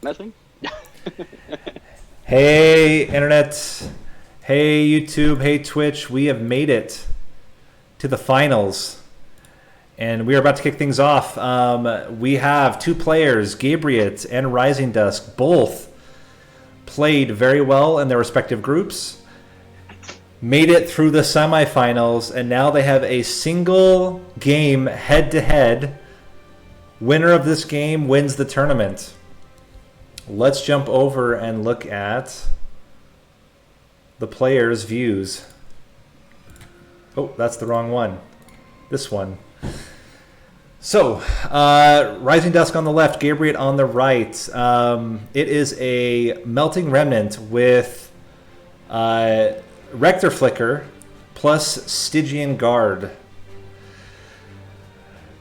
Nothing? Hey, Internet. Hey, YouTube. Hey, Twitch. We have made it to the finals. And we are about to kick things off. We have two players, Gabriot and Rising Dusk, both played very well in their respective groups, made it through the semifinals, and now they have a single game head-to-head. Winner of this game wins the tournament. Let's jump over and look at the players' views. Oh, that's the wrong one. This one. So, Rising Dusk on the left, Gabriel on the right. It is a Melting Remnant with Rector Flicker plus Stygian Guard.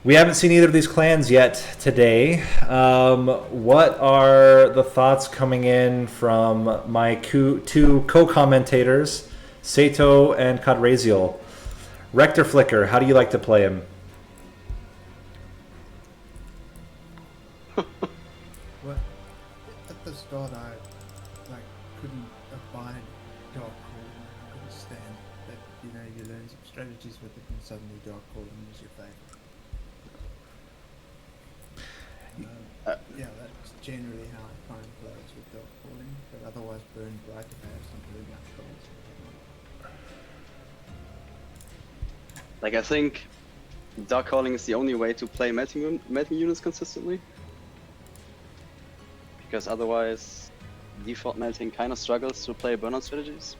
We haven't seen either of these clans yet today. What are the thoughts coming in from my two co-commentators, Sato and Cadraziel? Rector Flicker, how do you like to play him? Well, at the start, I couldn't abide dark calling. I couldn't stand that. You learn some strategies with it, and suddenly dark calling was your favorite. Yeah, that's generally how I find players with dark calling, but otherwise burn bright if I have some blue much goals. I think dark calling is the only way to play melting units consistently. Because otherwise, default melting kind of struggles to play burnout strategies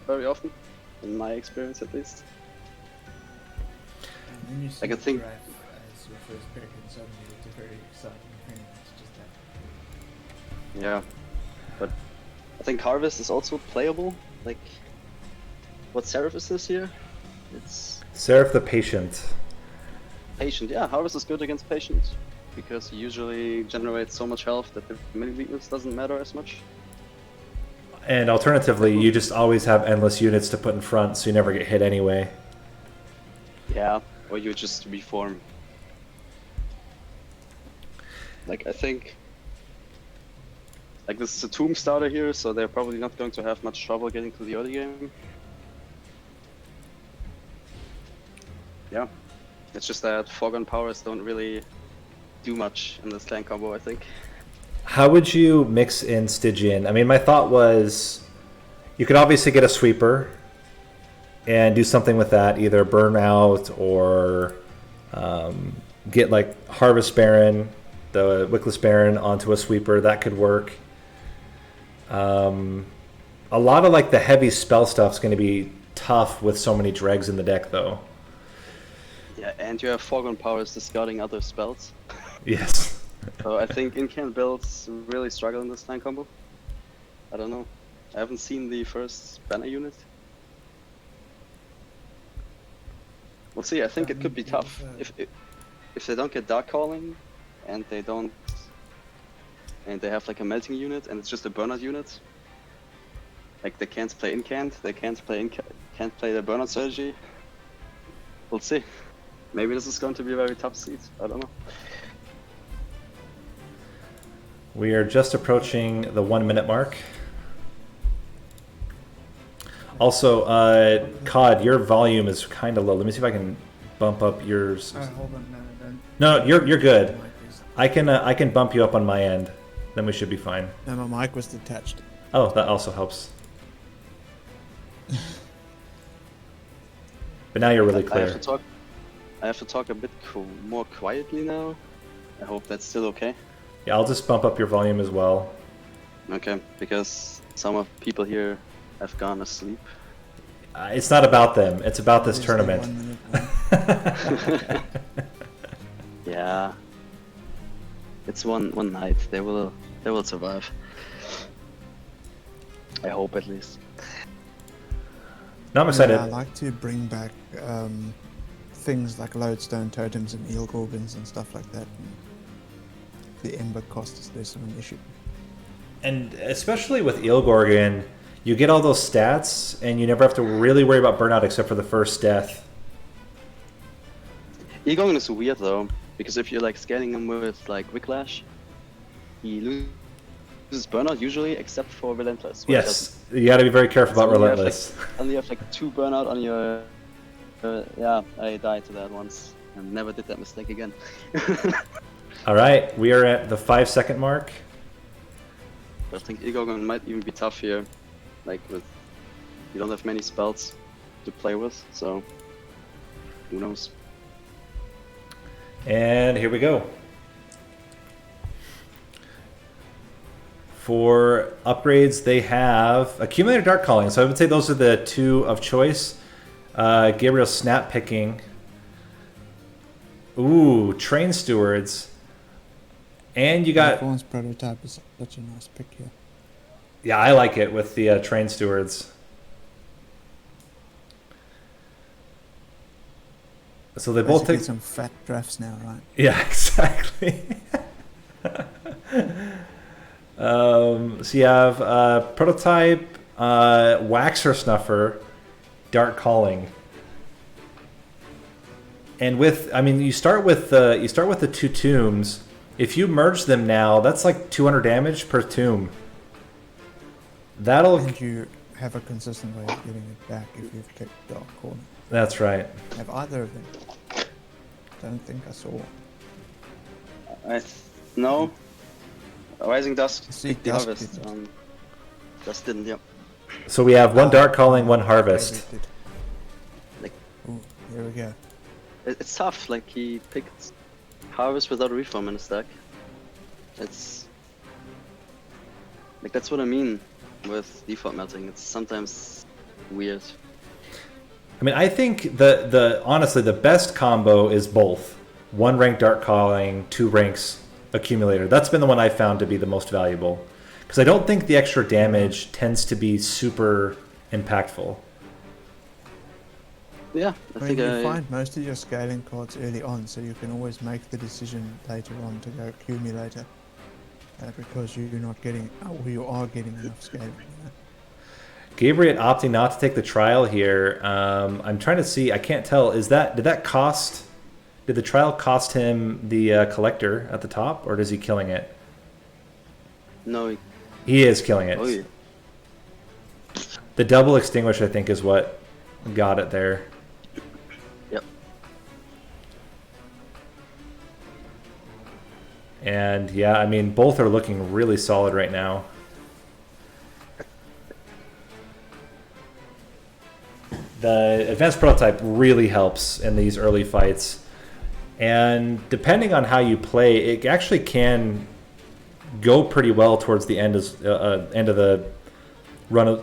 very often, in my experience at least. And then you see I think draft as your first pick, and suddenly it's a very exciting thing. It's just that. Yeah, but I think Harvest is also playable. Like, what Seraph is this here? It's Seraph the Patient. Patient. Yeah, Harvest is good against Patient because he usually generates so much health that the melee weakness doesn't matter as much. And alternatively, you just always have endless units to put in front, so you never get hit anyway. Yeah, or you just reform. Like, I think this is a tomb starter here, so they're probably not going to have much trouble getting to the early game. Yeah, it's just that Foregone Powers don't really do much in this clan combo, I think. How would you mix in Stygian? I mean, my thought was you could obviously get a sweeper and do something with that, either burn out or get like Harvest Baron, the Wickless Baron onto a sweeper. That could work. A lot of like the heavy spell stuff is going to be tough with so many dregs in the deck, though. Yeah, and you have Foregone Powers discarding other spells. Yes. So I think incant builds really struggle in this clan combo. I don't know. I haven't seen the first banner unit. We'll see. I think it could be tough if they don't get Dark Calling, and they have like a melting unit, and it's just a burnout unit. Like they can't play incant, they can't play the burnout strategy. We'll see. Maybe this is going to be a very tough seed. I don't know. We are just approaching the 1 minute mark. Also, COD, your volume is kind of low. Let me see if I can bump up yours. Hold on, don't. No, you're good. I can bump you up on my end. Then we should be fine. No, my mic was detached. Oh, that also helps. But now you're really clear. I have to talk a bit more quietly now. I hope that's still okay. Yeah, I'll just bump up your volume as well. Okay, because some of people here have gone asleep. It's not about them. It's about this tournament. Yeah, it's one night. They will survive. I hope at least. No, I'm excited. Yeah, I like to bring back things like lodestone totems and eel gorgons and stuff like that. And the ember cost is less of an issue. And especially with Eel Gorgon, you get all those stats, and you never have to really worry about burnout except for the first death. Eel Gorgon is weird though, because if you're like scaling him with like Wicklash, he loses uses burnout usually, except for relentless. Yes, you got to be very careful about relentless. Only have like 2 burnout on your. Yeah, I died to that once and never did that mistake again. All right, we are at the 5-second mark. I think Egogon might even be tough here, like with you don't have many spells to play with, so who knows. And here we go. For upgrades, they have Accumulator Dark Calling. So I would say those are the 2 of choice. Gabriel Snap Picking. Ooh, Train Stewards. And you got... Performance Prototype is such a nice pick here. Yeah, I like it with the Train Stewards. So they both take... some fat drafts now, right? Yeah, exactly. So you have Prototype, Waxer Snuffer, Dark Calling, and with you start with the 2 tombs. If you merge them now, that's like 200 damage per tomb. That'll. And you have a consistent way of getting it back if you've kept Dark Calling. That's right. Have either of them? Don't think I saw. No. Rising Dusk. See, The Dusk Harvest. didn't. Dusk didn't. Yep. So we have 1 Dark Calling, 1 Harvest. Like, ooh, here we go. It's tough. Like he picked Harvest without a Reform in his deck. It's like that's what I mean with default melting. It's sometimes weird. I mean, I think honestly the best combo is both 1 rank Dark Calling, 2 ranks Accumulator. That's been the one I found to be the most valuable because I don't think the extra damage tends to be super impactful. Yeah, I think you find most of your scaling cards early on, so you can always make the decision later on to go Accumulator because you're not getting, or you are getting enough scaling. You know? Gabriel opting not to take the trial here. I'm trying to see. I can't tell. Did the trial cost him the collector at the top, or is he killing it? No, he is killing it. Oh, yeah. The double extinguish, I think, is what got it there. Yep. And yeah, I mean, both are looking really solid right now. The advanced prototype really helps in these early fights. And depending on how you play, it actually can go pretty well towards the end of the run.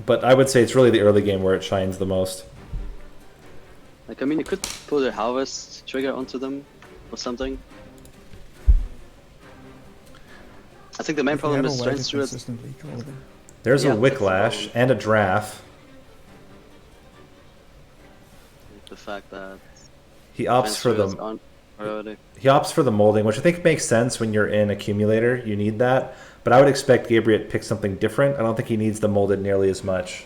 But I would say it's really the early game where it shines the most. Like, I mean, you could put a Harvest trigger onto them or something. I think the main problem is Train Stewards. There's a Wicklash and a Draft. The fact that he opts for the molding, which I think makes sense when you're in Accumulator. You need that. But I would expect Gabriel to pick something different. I don't think he needs the molded nearly as much.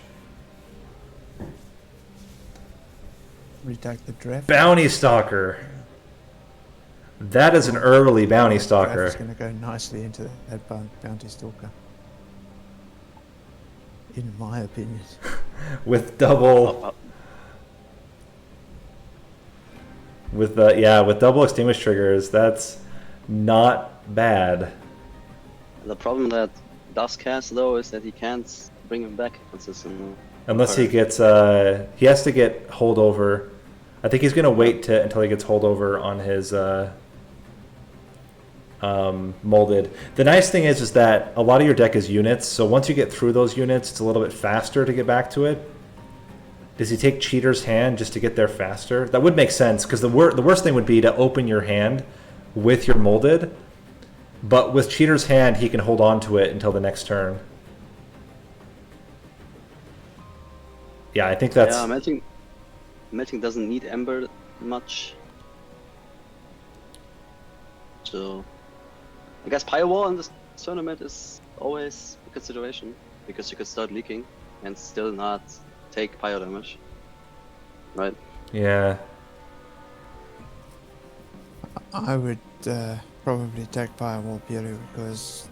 Retake the draft. Bounty Stalker. That is an early Bounty Stalker. It's going to go nicely into that Bounty Stalker. In my opinion. With double... With double extinguish triggers, that's not bad. The problem that Dusk has though is that he can't bring him back consistently. Unless he gets, he has to get holdover. I think he's gonna wait until he gets holdover on his molded. The nice thing is that a lot of your deck is units, so once you get through those units, it's a little bit faster to get back to it. Does he take Cheater's Hand just to get there faster? That would make sense, because the worst thing would be to open your hand with your molded, but with Cheater's Hand, he can hold on to it until the next turn. Yeah, I think that's... Yeah, Melting doesn't need Ember much. So, I guess Firewall in this tournament is always a consideration, because you could start leaking and still not take pyro damage, right? Yeah. I would probably take Firewall purely because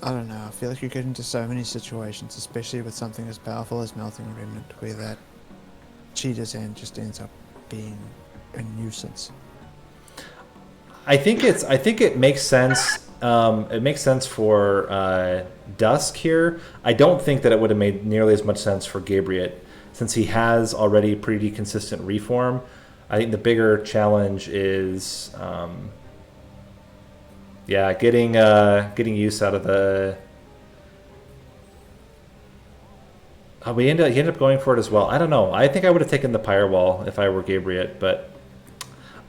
I don't know. I feel like you get into so many situations, especially with something as powerful as Melting Remnant, where that cheetah's end just ends up being a nuisance. I think it makes sense. It makes sense for Dusk here. I don't think that it would have made nearly as much sense for Gabriel, since he has already pretty consistent reform. I think the bigger challenge is, getting use out of the. He ended up going for it as well. I don't know. I think I would have taken the Pyre Wall if I were Gabriel, but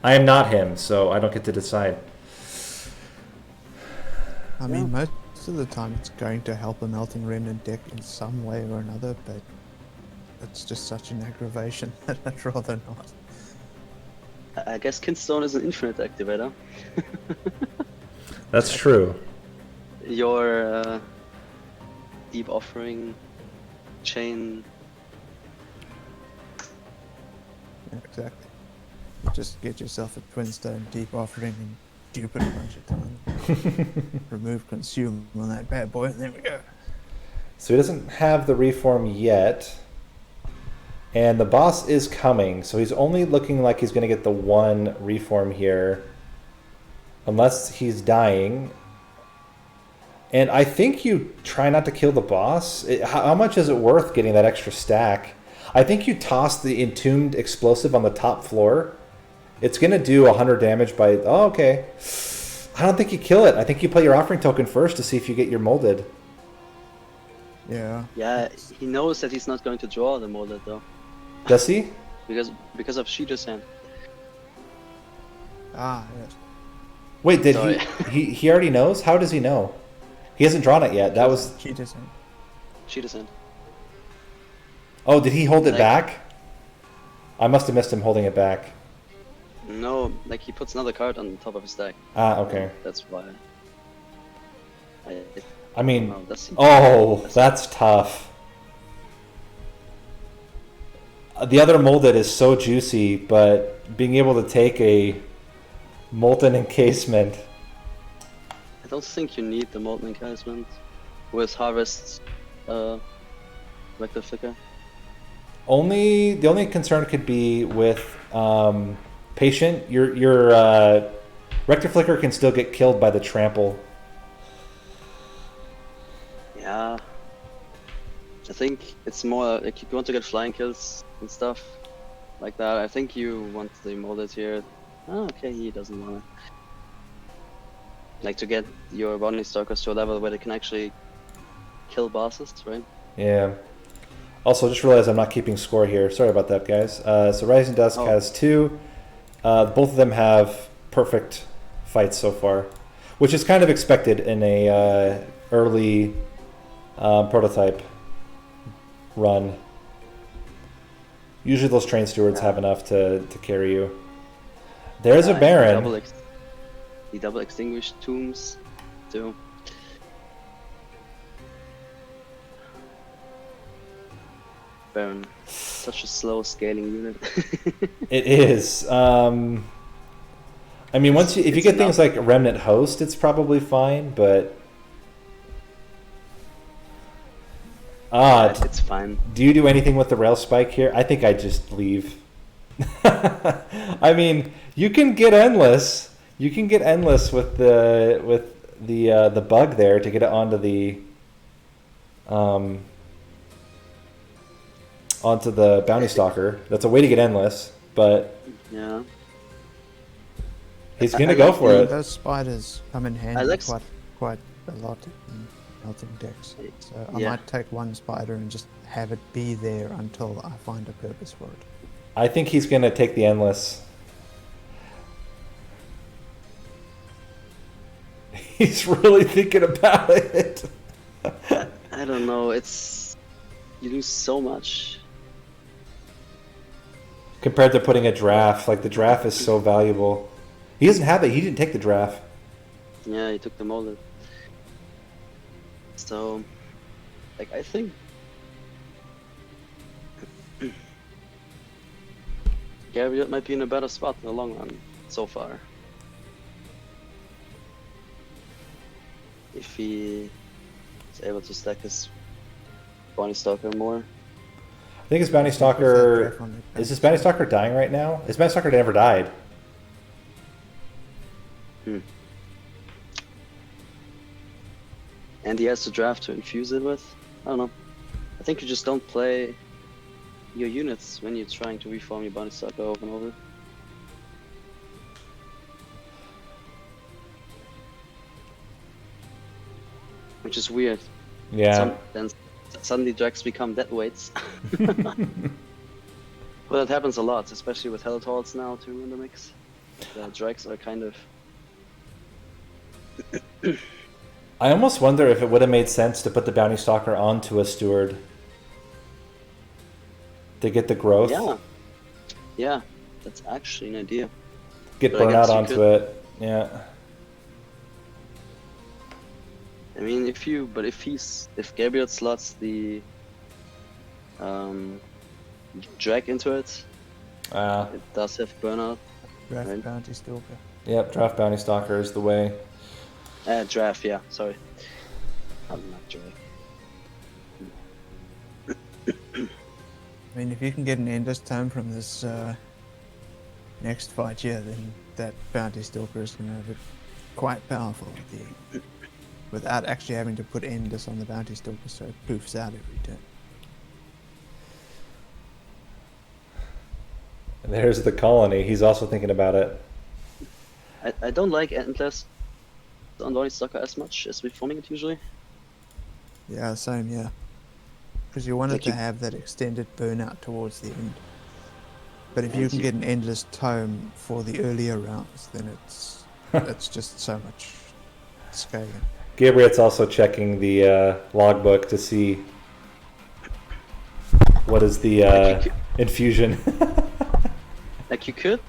I am not him, so I don't get to decide. I mean, most of the time it's going to help a Melting Remnant deck in some way or another, but it's just such an aggravation that I'd rather not. I guess Kinstone is an infinite activator. That's true. Your Deep Offering chain. Yeah, exactly. Just get yourself a Twinstone Deep Offering and dupe it a bunch of times. Remove Consume on that bad boy, and there we go. So he doesn't have the reform yet. And the boss is coming, so he's only looking like he's going to get the one reform here. Unless he's dying. And I think you try not to kill the boss. How much is it worth getting that extra stack? I think you toss the Entombed Explosive on the top floor. It's going to do 100 damage by... Oh, okay. I don't think you kill it. I think you play your offering token first to see if you get your molded. Yeah. Yeah, he knows that he's not going to draw the molded though. Does he? Because of Shido's hand. Ah, yes. Wait, did Sorry. he already knows? How does he know? He hasn't drawn it yet. That was... She doesn't. Shido's hand. Oh, did he hold it Like- back? I must have missed him holding it back. No, like he puts another card on top of his deck. Ah, okay. That's why. I mean... No, that's Oh, that's tough. The other molded is so juicy, but being able to take a molten encasement... I don't think you need the molten encasement with Harvest Vector Flicker. The only concern could be with Patient. Your Rector Flicker can still get killed by the trample. Yeah. I think it's more like you want to get flying kills and stuff like that. I think you want the molded here. Oh, okay, he doesn't want it. Like to get your Rodney Stalkers to a level where they can actually kill bosses, right? Yeah. Also, just realized I'm not keeping score here. Sorry about that, guys. So Rising Dusk has 2. Both of them have perfect fights so far, which is kind of expected in a early prototype run. Usually those train stewards have enough to carry you. There's a Baron. The double extinguished tombs too. Baron, such a slow scaling unit. It is. I mean, if you get things like Remnant Host, it's probably fine, but It's fine. Do you do anything with the rail spike here? I think I just leave. I mean, you can get endless. You can get endless with the bug there to get it onto the bounty stalker. That's a way to get endless, but Yeah. he's gonna go for it. Those spiders come in handy like quite a lot in melting decks. So I Yeah. might take one spider and just have it be there until I find a purpose for it. I think he's gonna take the endless. He's really thinking about it. I don't know. It's you lose so much. Compared to putting a draft, like the draft is so valuable. He doesn't have it. He didn't take the draft. Yeah, he took the molded. So, like, I think Gabriel might be in a better spot in the long run so far. If he He's able to stack his Bounty Stalker more. I think his Bounty Stalker... Is his Bounty Stalker dying right now? His Bounty Stalker never died. And he has to draft to infuse it with. I don't know. I think you just don't play your units when you're trying to reform your Bounty Stalker over and over. Which is weird. Yeah. Then suddenly Drax become dead weights. Well, that happens a lot, especially with Helitorals now too in the mix. The Drax are kind of... I almost wonder if it would have made sense to put the Bounty Stalker onto a Steward. To get the growth. Yeah. Yeah, that's actually an idea. Get burnout onto it. Yeah. I mean, if Gabriel slots the drag into it, it does have burnout. Draft right? Bounty Stalker. Yep, draft Bounty Stalker is the way. Draft, yeah, sorry. I'm not drag. I mean, if you can get an Endless Tome from this next fight here, then that Bounty Stalker is going to be quite powerful without actually having to put Endless on the Bounty Stalker, so it poofs out every turn. And there's the colony. He's also thinking about it. I don't like Endless on Bounty Stalker as much as reforming it usually. Yeah, same, yeah. Because you want it Like to have that extended burnout towards the end. But if you can get an Endless Tome for the earlier rounds, then it's just so much scaling. Gabriel's also checking the logbook to see what is the infusion. Like you could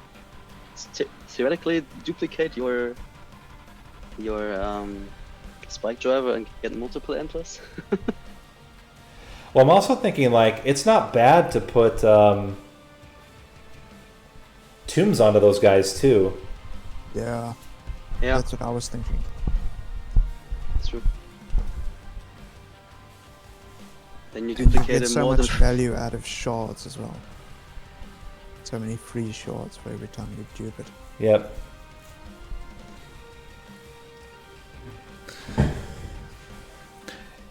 theoretically duplicate your spike driver and get multiple Endless. Well, I'm also thinking, like, it's not bad to put tombs onto those guys, too. Yeah. Yeah. That's what I was thinking. That's true. Then you And you duplicate get it so more much than... value out of shards as well. So many free shards for every time you dupe it. Yep.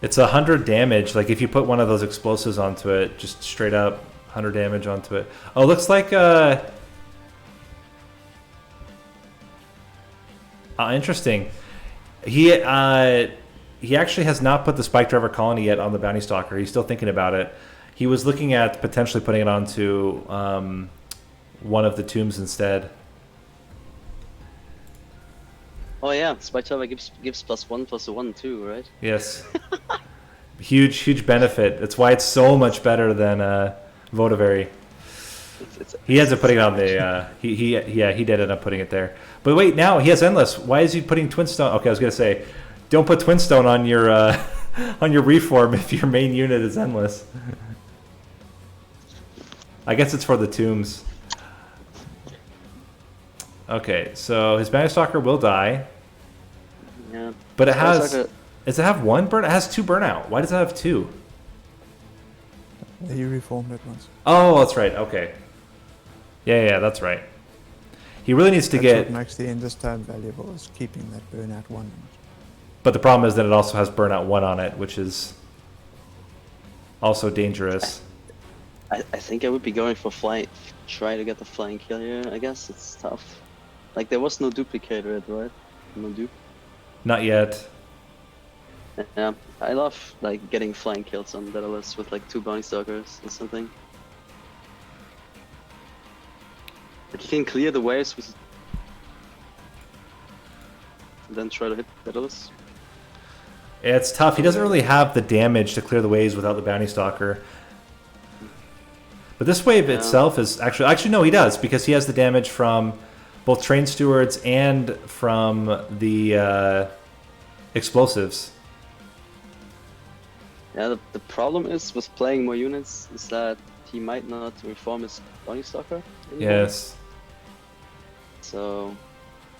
It's 100 damage. Like, if you put one of those explosives onto it, just straight up 100 damage onto it. Oh, looks like interesting. He actually has not put the Spike Driver Colony yet on the Bounty Stalker. He's still thinking about it. He was looking at potentially putting it onto one of the tombs instead. Oh yeah, Spike Driver gives +1/+1 too, right? Yes. huge benefit. That's why it's so much better than Votivary. He ends up putting it on the he did end up putting it there. But wait, now he has Endless. Why is he putting Twinstone? Okay, I was gonna say, don't put Twinstone on your on your reform if your main unit is Endless. I guess it's for the tombs. Okay, so his Bounty Stalker will die. Yeah. But it has... Does it have one burn? It has 2 burnout. Why does it have 2? You reformed it once. Oh, that's right. Okay. Yeah, that's right. He really needs to That's what makes the Endless Tome valuable, is keeping that burnout 1 on it. But the problem is that it also has burnout 1 on it, which is also dangerous. I think I would be going for flying. Try to get the flying kill here. I guess it's tough. Like there was no duplicator, right? No dupe. Not yet. Yeah, I love like getting flying kills on Daedalus with like 2 Bounty Stalkers or something. Like you can clear the waves with, and then try to hit Daedalus. It's tough. He doesn't really have the damage to clear the waves without the Bounty Stalker. But this wave itself is actually no, he does, because he has the damage from both Train Stewards and from the explosives. Yeah, the problem is with playing more units is that he might not reform his Bounty Stalker anymore. Yes. So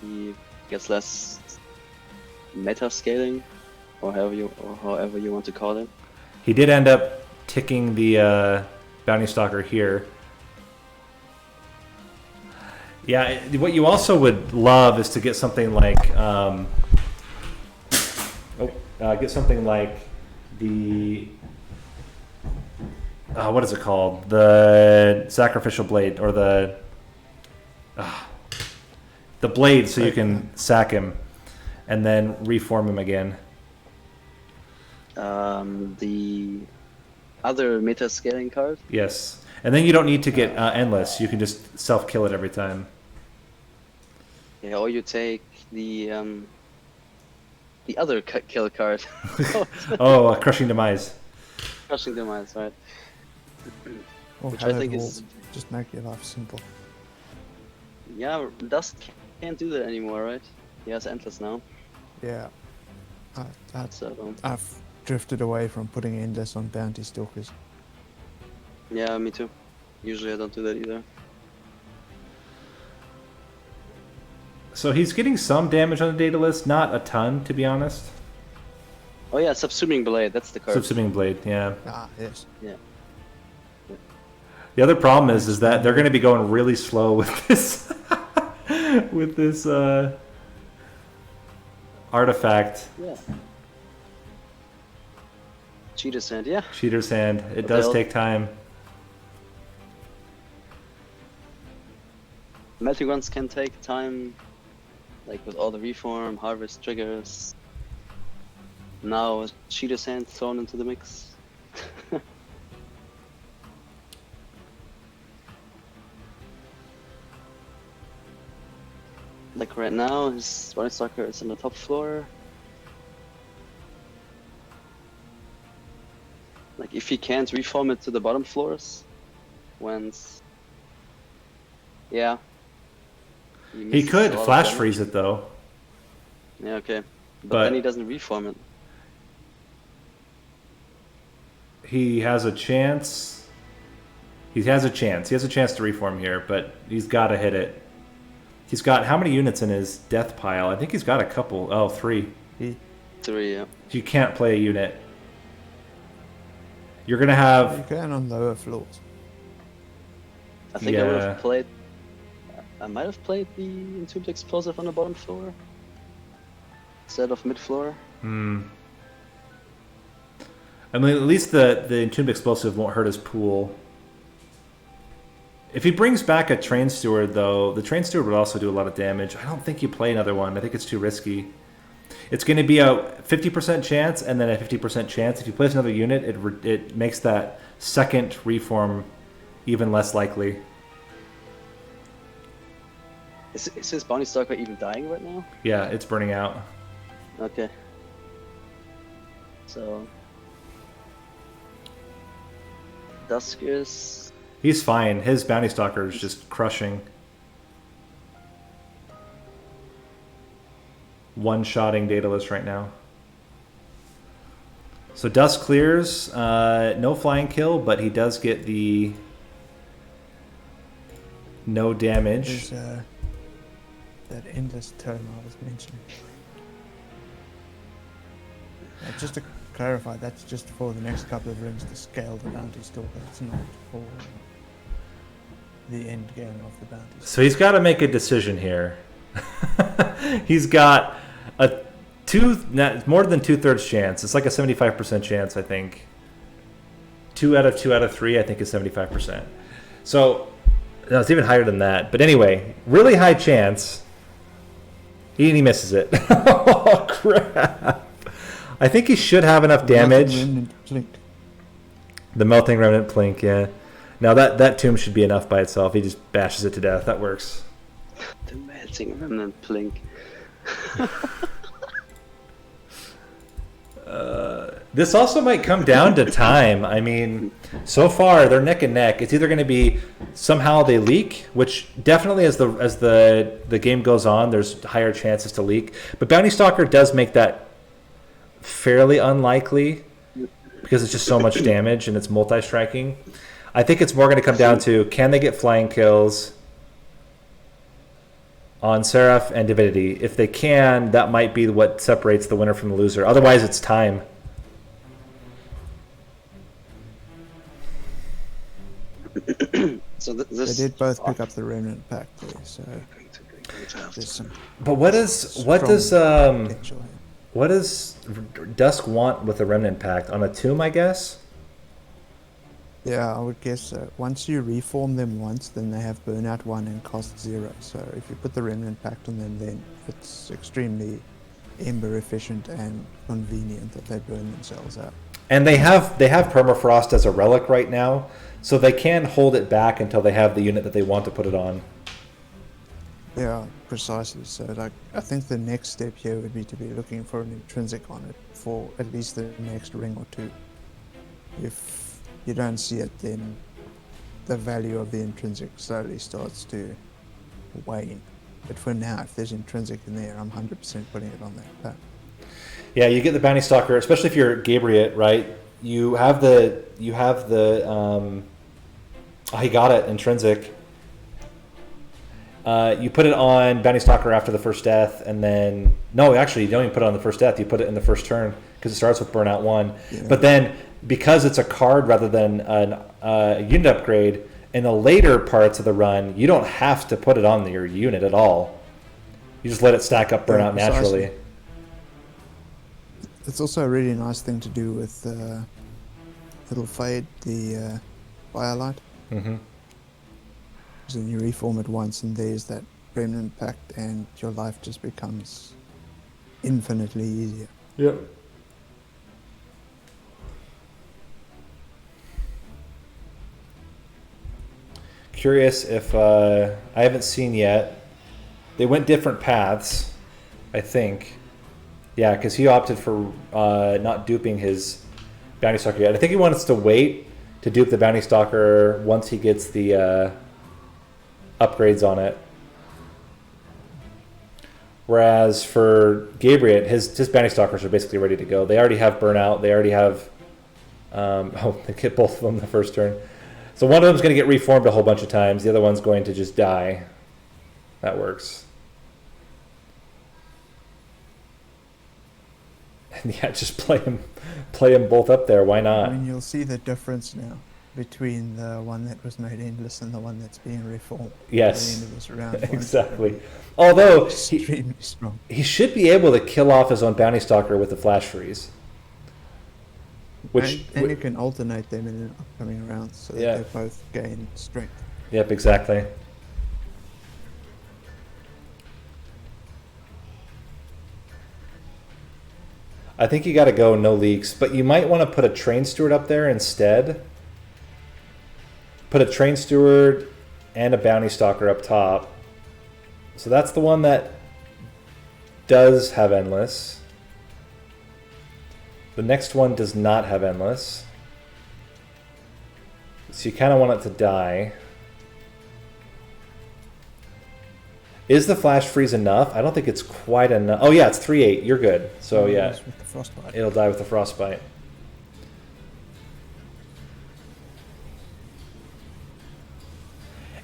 he gets less meta scaling or however you want to call it. He did end up ticking the bounty stalker here. Yeah, what you also would love is to get something like get something like the what is it called? The sacrificial blade, or the blade, so you can sack him and then reform him again. The other meta scaling card. Yes, and then you don't need to get endless. You can just self-kill it every time. Yeah, or you take the other kill card. Oh, crushing demise. Crushing demise, right? Or Which I think herd is wall. Just make your life simple. yeah. Dust can't do that anymore, right? He has endless now. Yeah. So I've drifted away from putting endless on bounty stalkers. yeah, me too. Usually I don't do that either. So he's getting some damage on the data list, not a ton, to be honest. Oh yeah, subsuming blade. That's the card. Subsuming blade, yeah. Ah, yes. Yeah. The other problem is that they're going to be going really slow with this, with this artifact. Yeah. Cheetah's hand, yeah. Cheater's hand. It But does they'll- take time. Melting runs can take time, like with all the reform, harvest triggers. Now Cheetah's hand thrown into the mix. Like right now, his Running Stalker is on the top floor. Like if he can't reform it to the bottom floors, once, yeah. He misses could a lot of flash damage. freeze it, though. Yeah, okay. But But- then he doesn't reform it. He has a chance. He has a chance. He has a chance to reform here, but he's got to hit it. He's got how many units in his death pile? I think he's got a couple. Oh, 3. 3, yeah. You can't play a unit. You're going to You have... can on lower floors. I think I would Yeah. have played. I might have played the Entombed Explosive on the bottom floor instead of mid floor. I mean, at least the Entombed Explosive won't hurt his pool. If he brings back a Train Steward, though, the Train Steward would also do a lot of damage. I don't think you play another one. I think it's too risky. It's going to be a 50% chance and then a 50% chance. If you place another unit, it makes that second reform even less likely. Is his Bounty Stalker even dying right now? Yeah, it's burning out. Okay. So. Dusk is. He's fine. His Bounty Stalker is just crushing. One-shotting Daedalus right now. So Dusk clears. No flying kill, but he does get the no damage. There's that endless term I was mentioning. Just to clarify, that's just for the next couple of rooms to scale the bounty stalker. It's not for the end game of the bounty stalker. So he's got to make a decision here. He's got a more than 2/3 chance. It's like a 75% chance, I think. 2 out of 2 out of 3, I think, is 75%. So no, it's even higher than that. But anyway, really high chance. He misses it. Oh crap! I think he should have enough damage. The melting remnant plink, yeah. Now that tomb should be enough by itself. He just bashes it to death. That works. The melting remnant plink. This also might come down to time. I mean, so far they're neck and neck. It's either going to be somehow they leak, which definitely as the game goes on, there's higher chances to leak. But Bounty Stalker does make that fairly unlikely because it's just so much damage and it's multi-striking. I think it's more going to come down to can they get flying kills on Seraph and Divinity. If they can, that might be what separates the winner from the loser. Otherwise, it's time. So They this. did both pick up the Remnant Pack there, so there's some But what strong potential here. what does Dusk want with the Remnant Pact? On a tomb, I guess? Yeah, I would guess so. Once you reform them once, then they have Burnout 1 and cost 0. So if you put the Remnant Pact on them, then it's extremely Ember efficient and convenient that they burn themselves out. And they have Permafrost as a relic right now, so they can hold it back until they have the unit that they want to put it on. Yeah, precisely. So, like, I think the next step here would be to be looking for an intrinsic on it for at least the next ring or two. If you don't see it, then the value of the intrinsic slowly starts to wane. But for now, if there's intrinsic in there, I'm 100% putting it on that pack. Yeah, you get the Bounty Stalker, especially if you're Gabriot, right? You have the he got it, intrinsic. You put it on Bounty Stalker after the first death, and then no, actually, you don't even put it on the first death. You put it in the first turn because it starts with Burnout 1. Yeah. But then because it's a card rather than a unit upgrade, in the later parts of the run, you don't have to put it on your unit at all. You just let it stack up Burnout naturally. It's also a really nice thing to do with it'll fade the Firelight. Mm-hmm. So you reform it once, and there's that Remnant Pact, and your life just becomes infinitely easier. Yep. Curious if I haven't seen yet. They went different paths, I think. Yeah, because he opted for not duping his Bounty Stalker yet. I think he wants to wait to dupe the Bounty Stalker once he gets the upgrades on it. Whereas for Gabriot, his Bounty Stalkers are basically ready to go. They already have Burnout. They already have... they get both of them the first turn. So one of them's going to get reformed a whole bunch of times. The other one's going to just die. That works. And yeah, just play them both up there. Why not? I mean, you'll see the difference now between the one that was made endless and the one that's being reformed. Yes, at the end of this round. exactly. Although extremely strong. He should be able to kill off his own Bounty Stalker with the Flash Freeze. And you can alternate them in an upcoming round so that they both gain strength. Yep, exactly. I think you got to go no leaks, but you might want to put a Train Steward up there instead. Put a Train Steward and a Bounty Stalker up top. So that's the one that does have Endless. The next one does not have Endless. So you kind of want it to die. Is the Flash Freeze enough? I don't think it's quite enough. Oh yeah, it's 3/8. You're good. So yeah, with the Frostbite. It'll die with the Frostbite.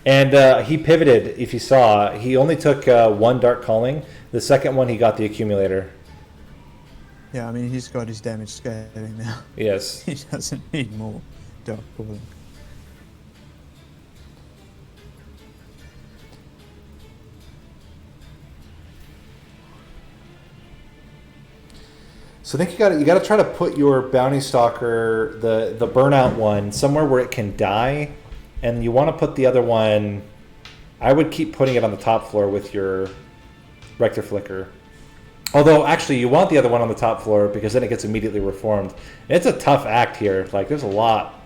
And he pivoted, if you saw. He only took one Dark Calling. The second one, he got the Accumulator. Yeah, I mean, he's got his damage scaling now. Yes. He doesn't need more Dark Calling. So I think you got to try to put your Bounty Stalker, the Burnout one, somewhere where it can die, and you want to put the other one. I would keep putting it on the top floor with your Rector Flicker. Although actually, you want the other one on the top floor because then it gets immediately reformed. And it's a tough act here. Like there's a lot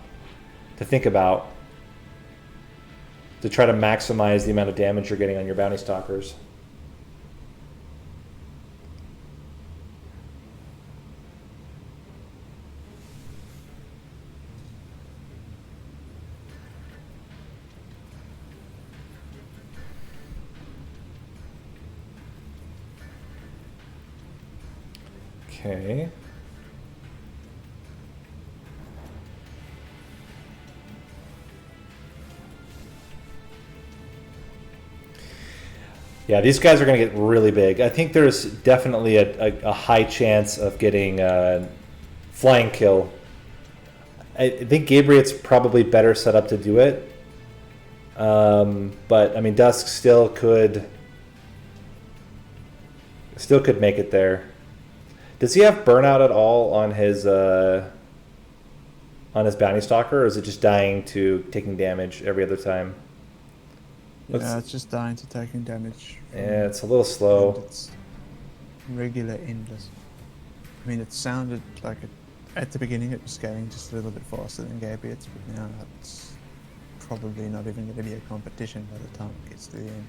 to think about to try to maximize the amount of damage you're getting on your Bounty Stalkers. Okay. Yeah, these guys are going to get really big. I think there's definitely a high chance of getting flying kill. I think Gabriel's probably better set up to do it. But I mean, Dusk still could make it there. Does he have burnout at all on his bounty stalker, or is it just dying to taking damage every other time? Yeah, it's just dying to taking damage. Yeah, it's a little slow. And it's regular endless. I mean, it sounded like it at the beginning. It was scaling just a little bit faster than Gabriel's, but now it's probably not even going to be a competition by the time it gets to the end.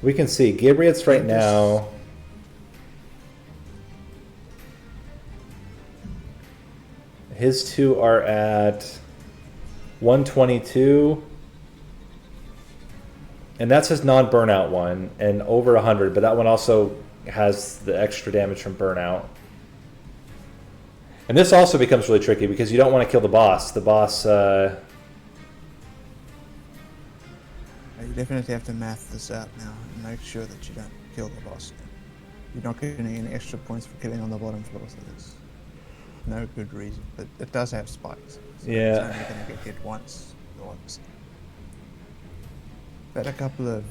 We can see Gabriel's right now. His two are at 122. And that's his non-burnout one, and over 100, but that one also has the extra damage from burnout. And this also becomes really tricky because you don't want to kill the boss. The boss... You definitely have to math this out now and make sure that you don't kill the boss. You're not getting any extra points for killing on the bottom floor, so there's no good reason. But it does have spikes, so Yeah. it's only going to get hit once. I've had a couple of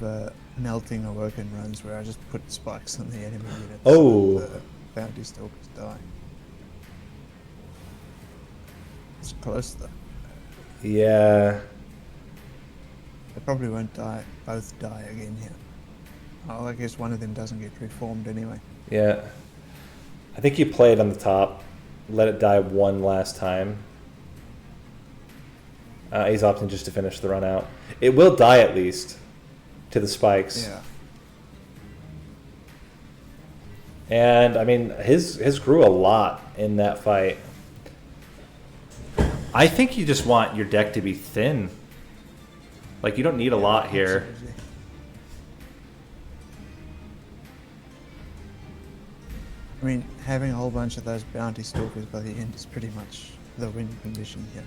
melting or working runs where I just put spikes on the enemy units. Oh. So the bounty stalkers die. It's close though. Yeah. They probably won't die. Both die again here. Oh, I guess one of them doesn't get reformed anyway. Yeah. I think you play it on the top. Let it die one last time. He's opting just to finish the run out. It will die at least to the spikes. Yeah. And I mean, his grew a lot in that fight. I think you just want your deck to be thin. Like, you don't need a lot here. Absolutely. I mean, having a whole bunch of those bounty stalkers by the end is pretty much the win condition here.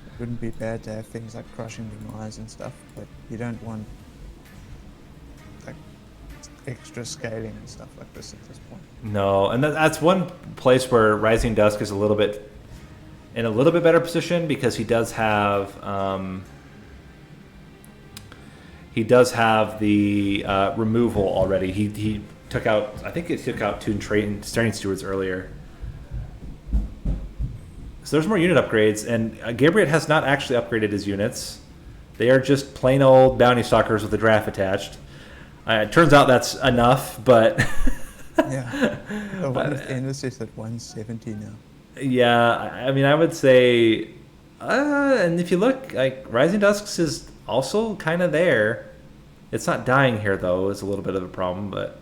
It wouldn't be bad to have things like crushing demise and stuff, but you don't want like extra scaling and stuff like this at this point. No, and that's one place where Rising Dusk is a little bit in a little bit better position because he does have the removal already. He took out, I think he took out 2 Strain Stewards earlier. So there's more unit upgrades, and Gabriel has not actually upgraded his units. They are just plain old bounty stalkers with a draft attached. It turns out that's enough, but Yeah. The one with Endless is at 170 now. yeah, I mean, I would say, and if you look, like, Rising Dusks is also kind of there. It's not dying here, though. It's a little bit of a problem, but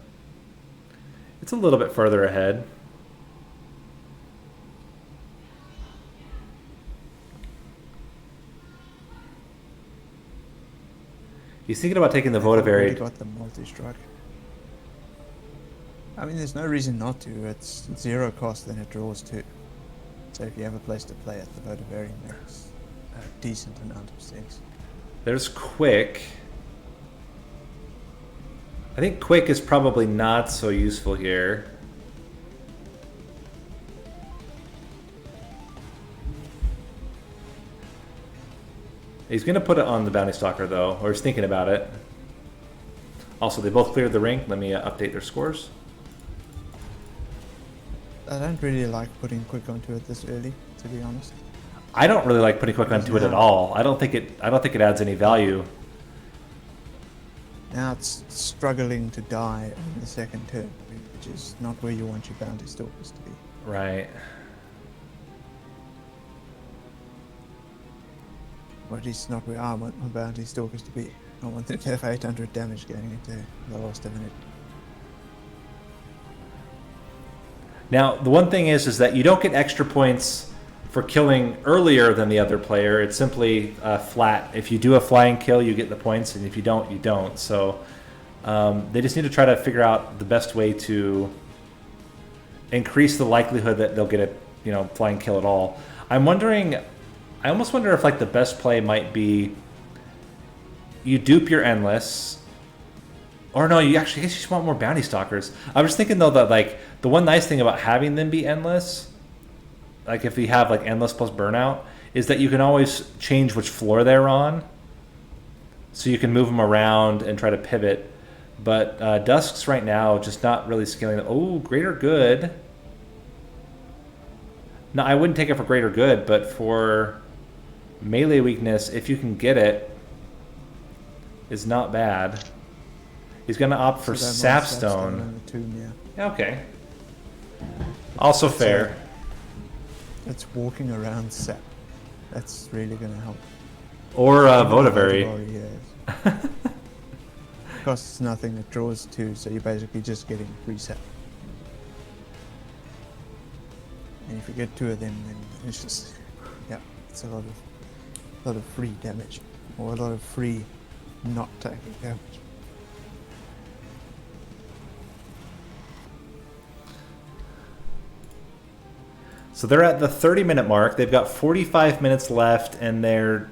it's a little bit further ahead. He's thinking about taking the I've already Votavary. got the multi-strike. I mean, there's no reason not to. It's 0 cost, then it draws 2. So if you have a place to play it, the Votavary makes a decent amount of sense. There's Quick. I think Quick is probably not so useful here. He's going to put it on the Bounty Stalker, though, or he's thinking about it. Also, they both cleared the ring. Let me update their scores. I don't really like putting Quick onto it this early, to be honest. I don't really like putting Quick onto it at all. I don't think it adds any value. Now it's struggling to die on the second turn, which is not where you want your Bounty Stalkers to be. Right. Or at least not where I want my Bounty Stalkers to be. I want them to have 800 damage going into the last minute. Now, the one thing is that you don't get extra points for killing earlier than the other player. It's simply flat. If you do a flying kill, you get the points, and if you don't, you don't. So they just need to try to figure out the best way to increase the likelihood that they'll get a flying kill at all. I'm wondering. I almost wonder if like the best play might be you dupe your endless. Or no, you actually, I guess you just want more bounty stalkers. I was thinking though that like the one nice thing about having them be endless, like if you have like endless plus burnout, is that you can always change which floor they're on. So you can move them around and try to pivot. But Dusk's right now just not really scaling. Oh, greater good. No, I wouldn't take it for greater good, but for melee weakness, if you can get it, is not bad. He's going to opt for Sapstone. On the tomb, Yeah, okay. Also fair. It's walking around sap. That's really going to help. Or Votavary. Yes. Costs nothing, it draws 2, so you're basically just getting free sap. And if you get 2 of them, then it's just, yeah, it's a lot of free damage, or a lot of free not taking damage. So they're at the 30-minute mark. They've got 45 minutes left, and they're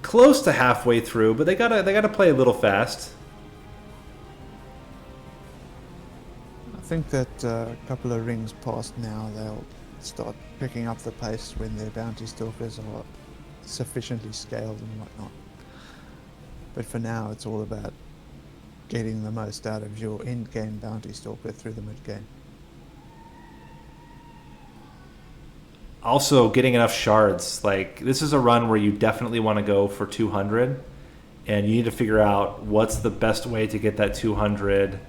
close to halfway through, but they gotta play a little fast. I think that a couple of rings past now, they'll start picking up the pace when their bounty stalkers are sufficiently scaled and whatnot. But for now, it's all about getting the most out of your end-game bounty stalker through the mid-game. Also, getting enough shards. Like, this is a run where you definitely want to go for 200, and you need to figure out what's the best way to get that 200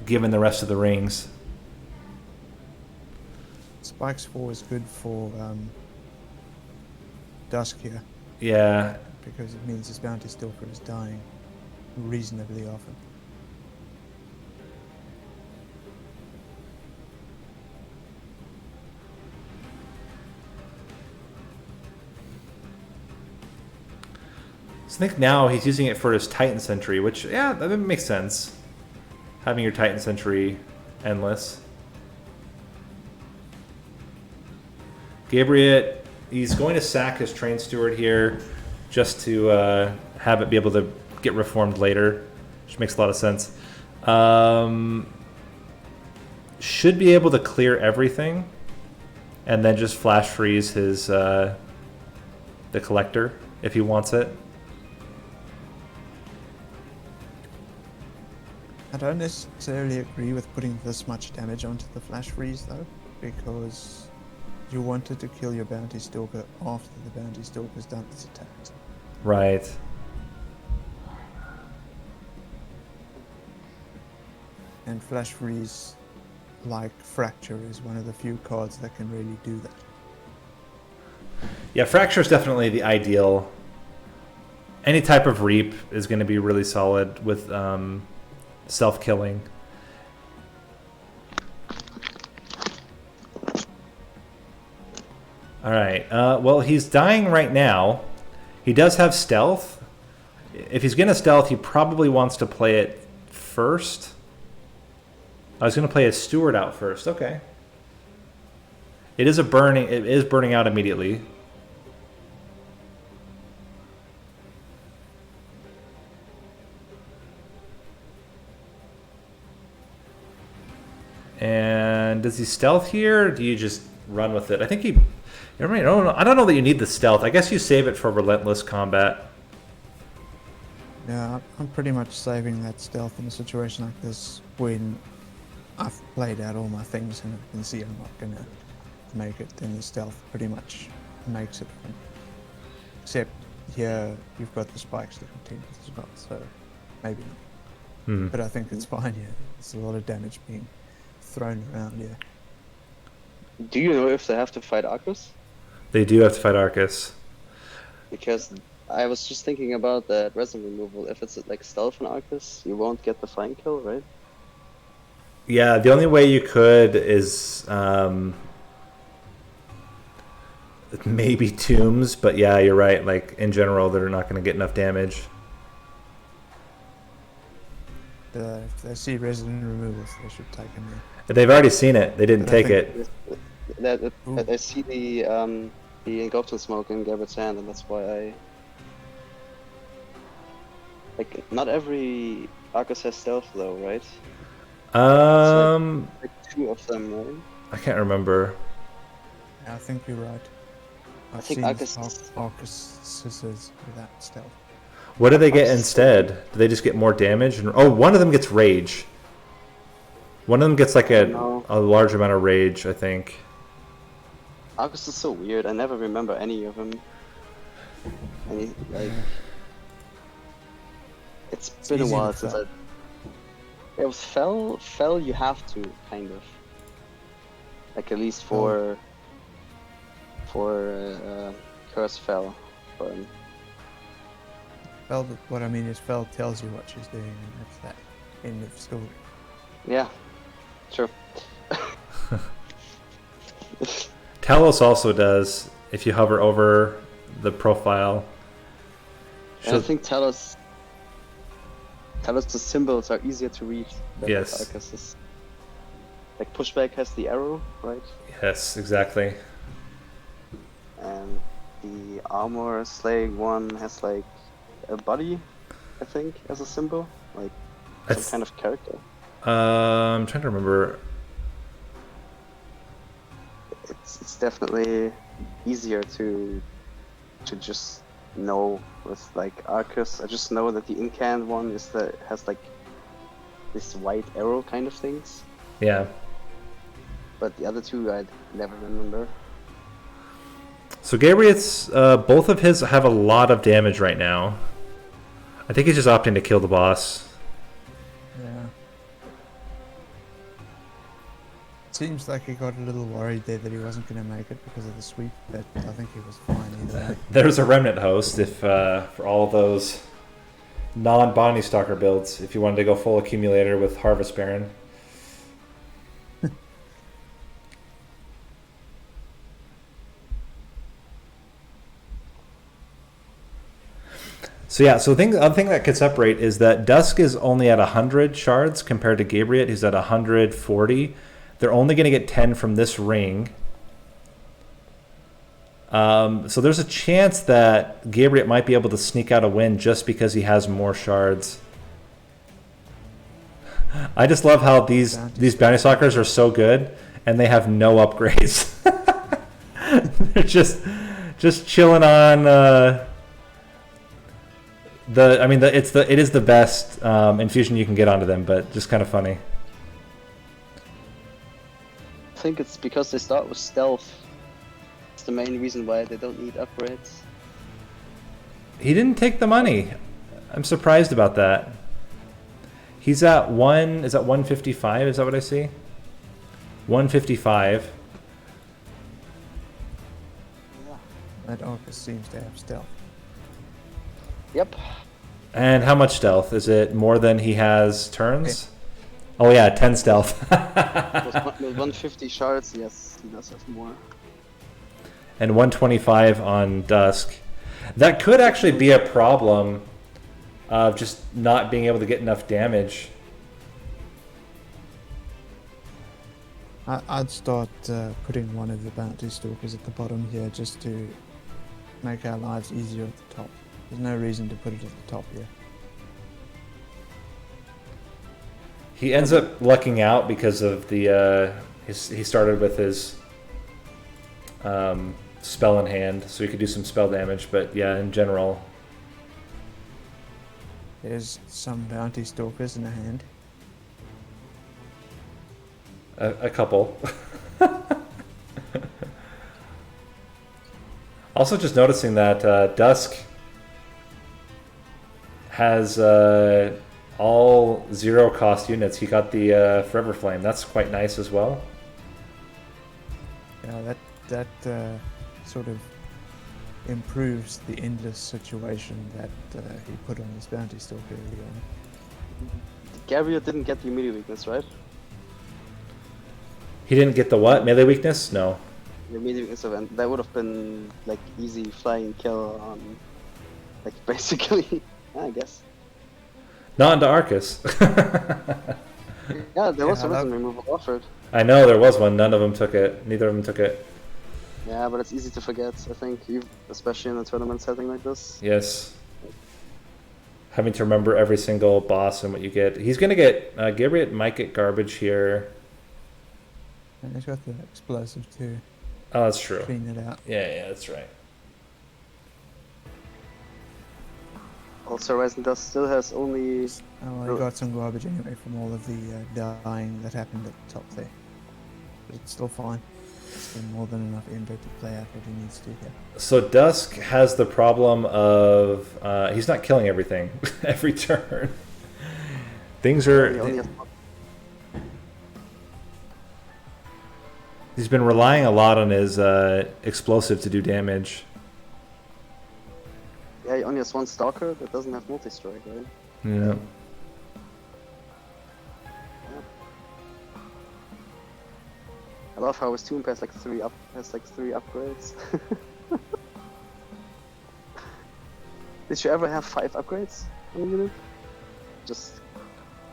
given the rest of the rings. Spikes 4 is good for Dusk here, Yeah. because it means his bounty stalker is dying reasonably often. So I think now he's using it for his Titan Sentry, which, yeah, that makes sense. Having your Titan Sentry endless. Gabriel, he's going to sack his Train Steward here just to have it be able to get reformed later, which makes a lot of sense. Should be able to clear everything and then just flash freeze his the Collector if he wants it. I don't necessarily agree with putting this much damage onto the flash freeze though, because you wanted to kill your bounty stalker after the bounty stalker's done its attacks. Right. And flash freeze, like Fracture, is one of the few cards that can really do that. Yeah, Fracture is definitely the ideal. Any type of Reap is going to be really solid with self-killing. Alright, well, he's dying right now. He does have stealth. If he's going to stealth, he probably wants to play it first. I was going to play his Steward out first. Okay. It is burning out immediately. And does he stealth here, or do you just run with it? I think he... I don't know that you need the stealth. I guess you save it for relentless combat. Yeah, I'm pretty much saving that stealth in a situation like this when I've played out all my things and I can see I'm not going to make it, then the stealth pretty much makes it fun. Except here you've got the spikes to contend with as well, so maybe not. But I think it's fine here. There's a lot of damage being thrown around here. Do you know if they have to fight Arcus? They do have to fight Arcus. Because I was just thinking about that resin removal. If it's like stealth on Arcus, you won't get the flying kill, right? Yeah, the only way you could is maybe tombs, but yeah, you're right. Like in general, they're not going to get enough damage. If they see resin removals, they should take them there. They've already seen it. They didn't take it. I see the engulfed in smoke in Gabriel's hand, and that's why I Like, not every Arcus has stealth though, right? Like 2 of them, right? I can't remember. Yeah, I think you're right. I've think seen Arcus- Arcus scissors without stealth. What do they get Arcus- instead? Do they just get more damage? Oh, one of them gets rage. One of them gets like No. a large amount of rage, I think. Arcus is so weird. I never remember any of them. Like, it's been a easy while with since Fel. It was Fel. You have to kind of, like at least for Curse Fel. Fel, what I mean is Fel tells you what she's doing, and that's that. End of story. Yeah, sure. Talos also does if you hover over the profile. And I think Talos, the symbols are easier to read than Yes. Arcus's. Like pushback has the arrow, right? Yes, exactly. And the armor slaying one has like a body, I think, as a symbol, like some kind of character. I'm trying to remember. It's definitely easier to just know with like Arcus. I just know that the incant one has like this white arrow kind of things, Yeah. but the other two I never remember. So Gabriel's, both of his have a lot of damage right now. I think he's just opting to kill the boss. Yeah. Seems like he got a little worried there that he wasn't going to make it because of the sweep, but I think he was fine either way. There's a remnant host if for all of those non-Bonnie Stalker builds, if you wanted to go full accumulator with Harvest Baron. So yeah, so the other thing that could separate is that Dusk is only at 100 shards compared to Gabriel, who's at 140. They're only going to get 10 from this ring. So there's a chance that Gabriel might be able to sneak out a win just because he has more shards. I just love how these bounty stalkers are so good and they have no upgrades. They're just chilling on. It is the best infusion you can get onto them, but just kind of funny. I think it's because they start with stealth. It's the main reason why they don't need upgrades. He didn't take the money. I'm surprised about that. He's at 155? Is that what I see? 155. That Arcus seems to have stealth. Yep. And how much stealth? Is it more than he has turns? Oh yeah, 10 stealth. With 150 shards, yes, he does have more. And 125 on Dusk. That could actually be a problem of just not being able to get enough damage. I'd start putting one of the bounty stalkers at the bottom here just to make our lives easier at the top. There's no reason to put it at the top here. He ends up lucking out because of the he started with his spell in hand, so he could do some spell damage. But yeah, in general, There's some bounty stalkers in the hand. a couple. Also, just noticing that Dusk has all 0 cost units. He got the Forever Flame. That's quite nice as well. Yeah, that sort of improves the endless situation that he put on his bounty stalker early on. Gabriel didn't get the immediate weakness, right? He didn't get the what? Melee weakness? No. The immediate weakness event. That would have been like easy flying kill on, like basically, I guess. Not into Arcus. Yeah, there was a that- rhythm removal offered. I know there was one. None of them took it. Neither of them took it. Yeah, but it's easy to forget, I think, especially in a tournament setting like this. Yes. having to remember every single boss and what you get. He's gonna get Gabriel might get garbage here. And he's got the explosive too. Oh, that's true. Clean it out. Yeah, that's right. Also, Resin Dust still has only. Oh, well, he got some garbage anyway from all of the dying that happened at the top there. But it's still fine. Still more than enough ember to play out what he needs to here. So Dusk has the problem of he's not killing everything every turn. Things He are. only has, He's been relying a lot on his explosive to do damage. yeah, he only has one Stalker that doesn't have multi-strike, right? Yeah. I love how his tomb has like three upgrades. Did you ever have 5 upgrades on a unit? Just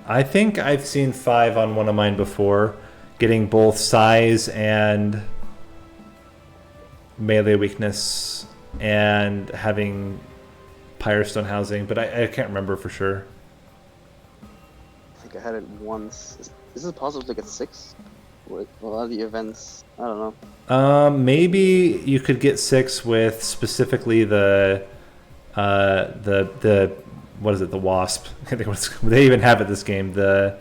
I think I've seen 5 on one of mine before, getting both size and melee weakness and having Pyrestone housing, but I can't remember for sure. I think I had it once. Is it possible to get 6? With a lot of the events, I don't know. Maybe you could get 6 with specifically the what is it? The Wasp. I think they even have it this game. The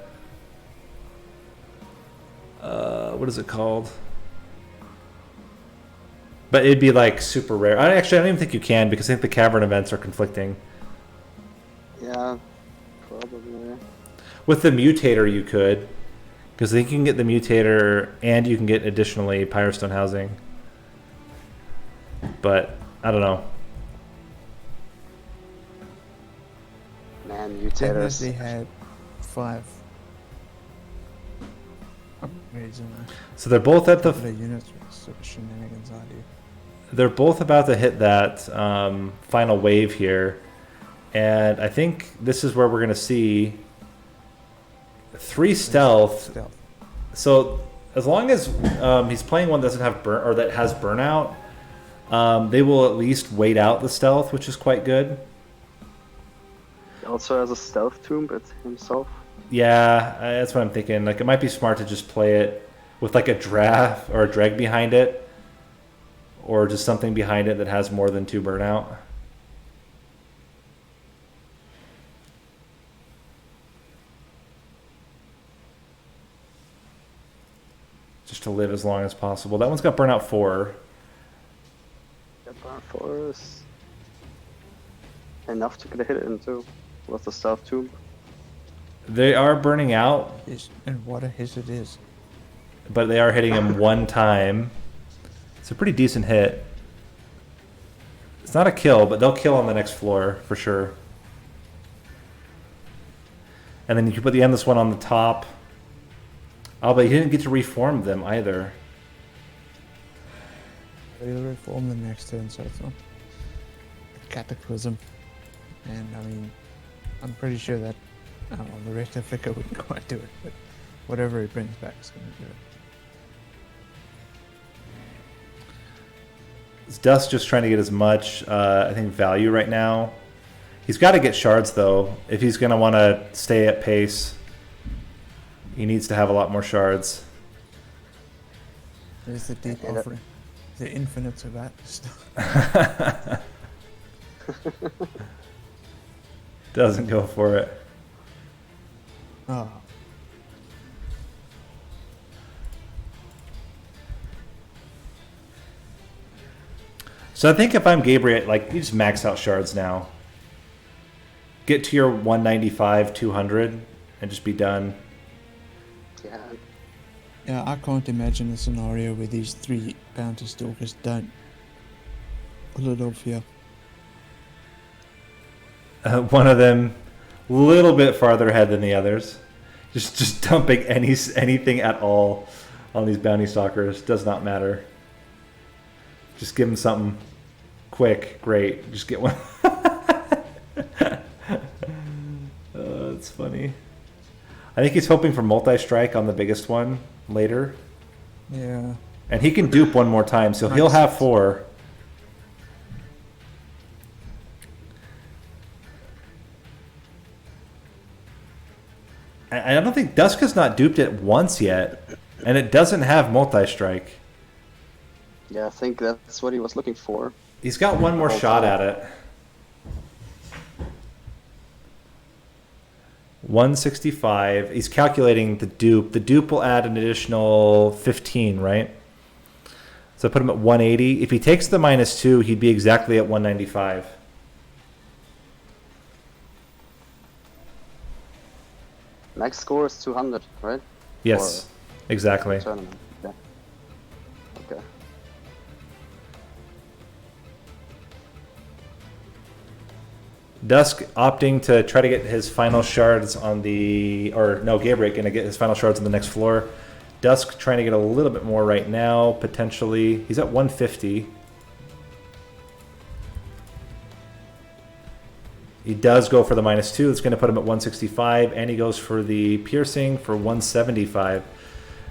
what is it called? But it'd be like super rare. I don't even think you can because I think the cavern events are conflicting. Yeah, probably. With the mutator, you could. Because I think you can get the mutator and you can get additionally Pyrestone housing. But I don't know. Man, Dennis, mutators. they had 5 upgrades in there. So they're both at the. The units with sort of shenanigans I do. They're both about to hit that final wave here, and I think this is where we're gonna see 3 stealth. So as long as he's playing one that doesn't have burn or that has burnout, they will at least wait out the stealth, which is quite good. He also has a stealth tomb at himself. Yeah, that's what I'm thinking. Like it might be smart to just play it with like a draft or a drag behind it, or just something behind it that has more than 2 burnout. Just to live as long as possible. That one's got burnout 4. Get bar 4 is enough to get a hit into. With the stealth tomb. They are burning out, And what a hit it is. but they are hitting him 1 time. It's a pretty decent hit. It's not a kill, but they'll kill on the next floor for sure. And then you can put the endless one on the top. Oh, but he didn't get to reform them either. He'll reform the next turn, so it's not a cataclysm. And I mean, I'm pretty sure that the Rector Flicker wouldn't quite do it, but whatever it brings back is going to do it. Is Dust just trying to get as much, I think, value right now? He's got to get shards, though. If he's going to want to stay at pace, he needs to have a lot more shards. There's the deep offering. The infinites of that stuff. Doesn't go for it. Oh. So I think if I'm Gabriel, like, you just max out shards now. Get to your 195, 200, and just be done. Yeah. Yeah, I can't imagine a scenario where these 3 bounty stalkers don't pull it off here. One of them a little bit farther ahead than the others. Just dumping anything at all on these bounty stalkers. Does not matter. Just give them something quick. Great. Just get one. That's funny. I think he's hoping for multi-strike on the biggest one later. Yeah. And he can dupe one more time, so he'll have 4. I don't think Dusk has not duped it once yet, and it doesn't have multi-strike. Yeah, I think that's what he was looking for. He's got one more shot at it. 165. He's calculating the dupe. The dupe will add an additional 15, right? So put him at 180. If he takes the -2, he'd be exactly at 195. Max score is 200, right? Yes, exactly. Tournament. Yeah. Okay. Dusk opting to try to get his final shards on the, or no, Gabriel gonna get his final shards on the next floor. Dusk trying to get a little bit more right now, potentially. He's at 150. He does go for the -2. It's going to put him at 165, and he goes for the piercing for 175.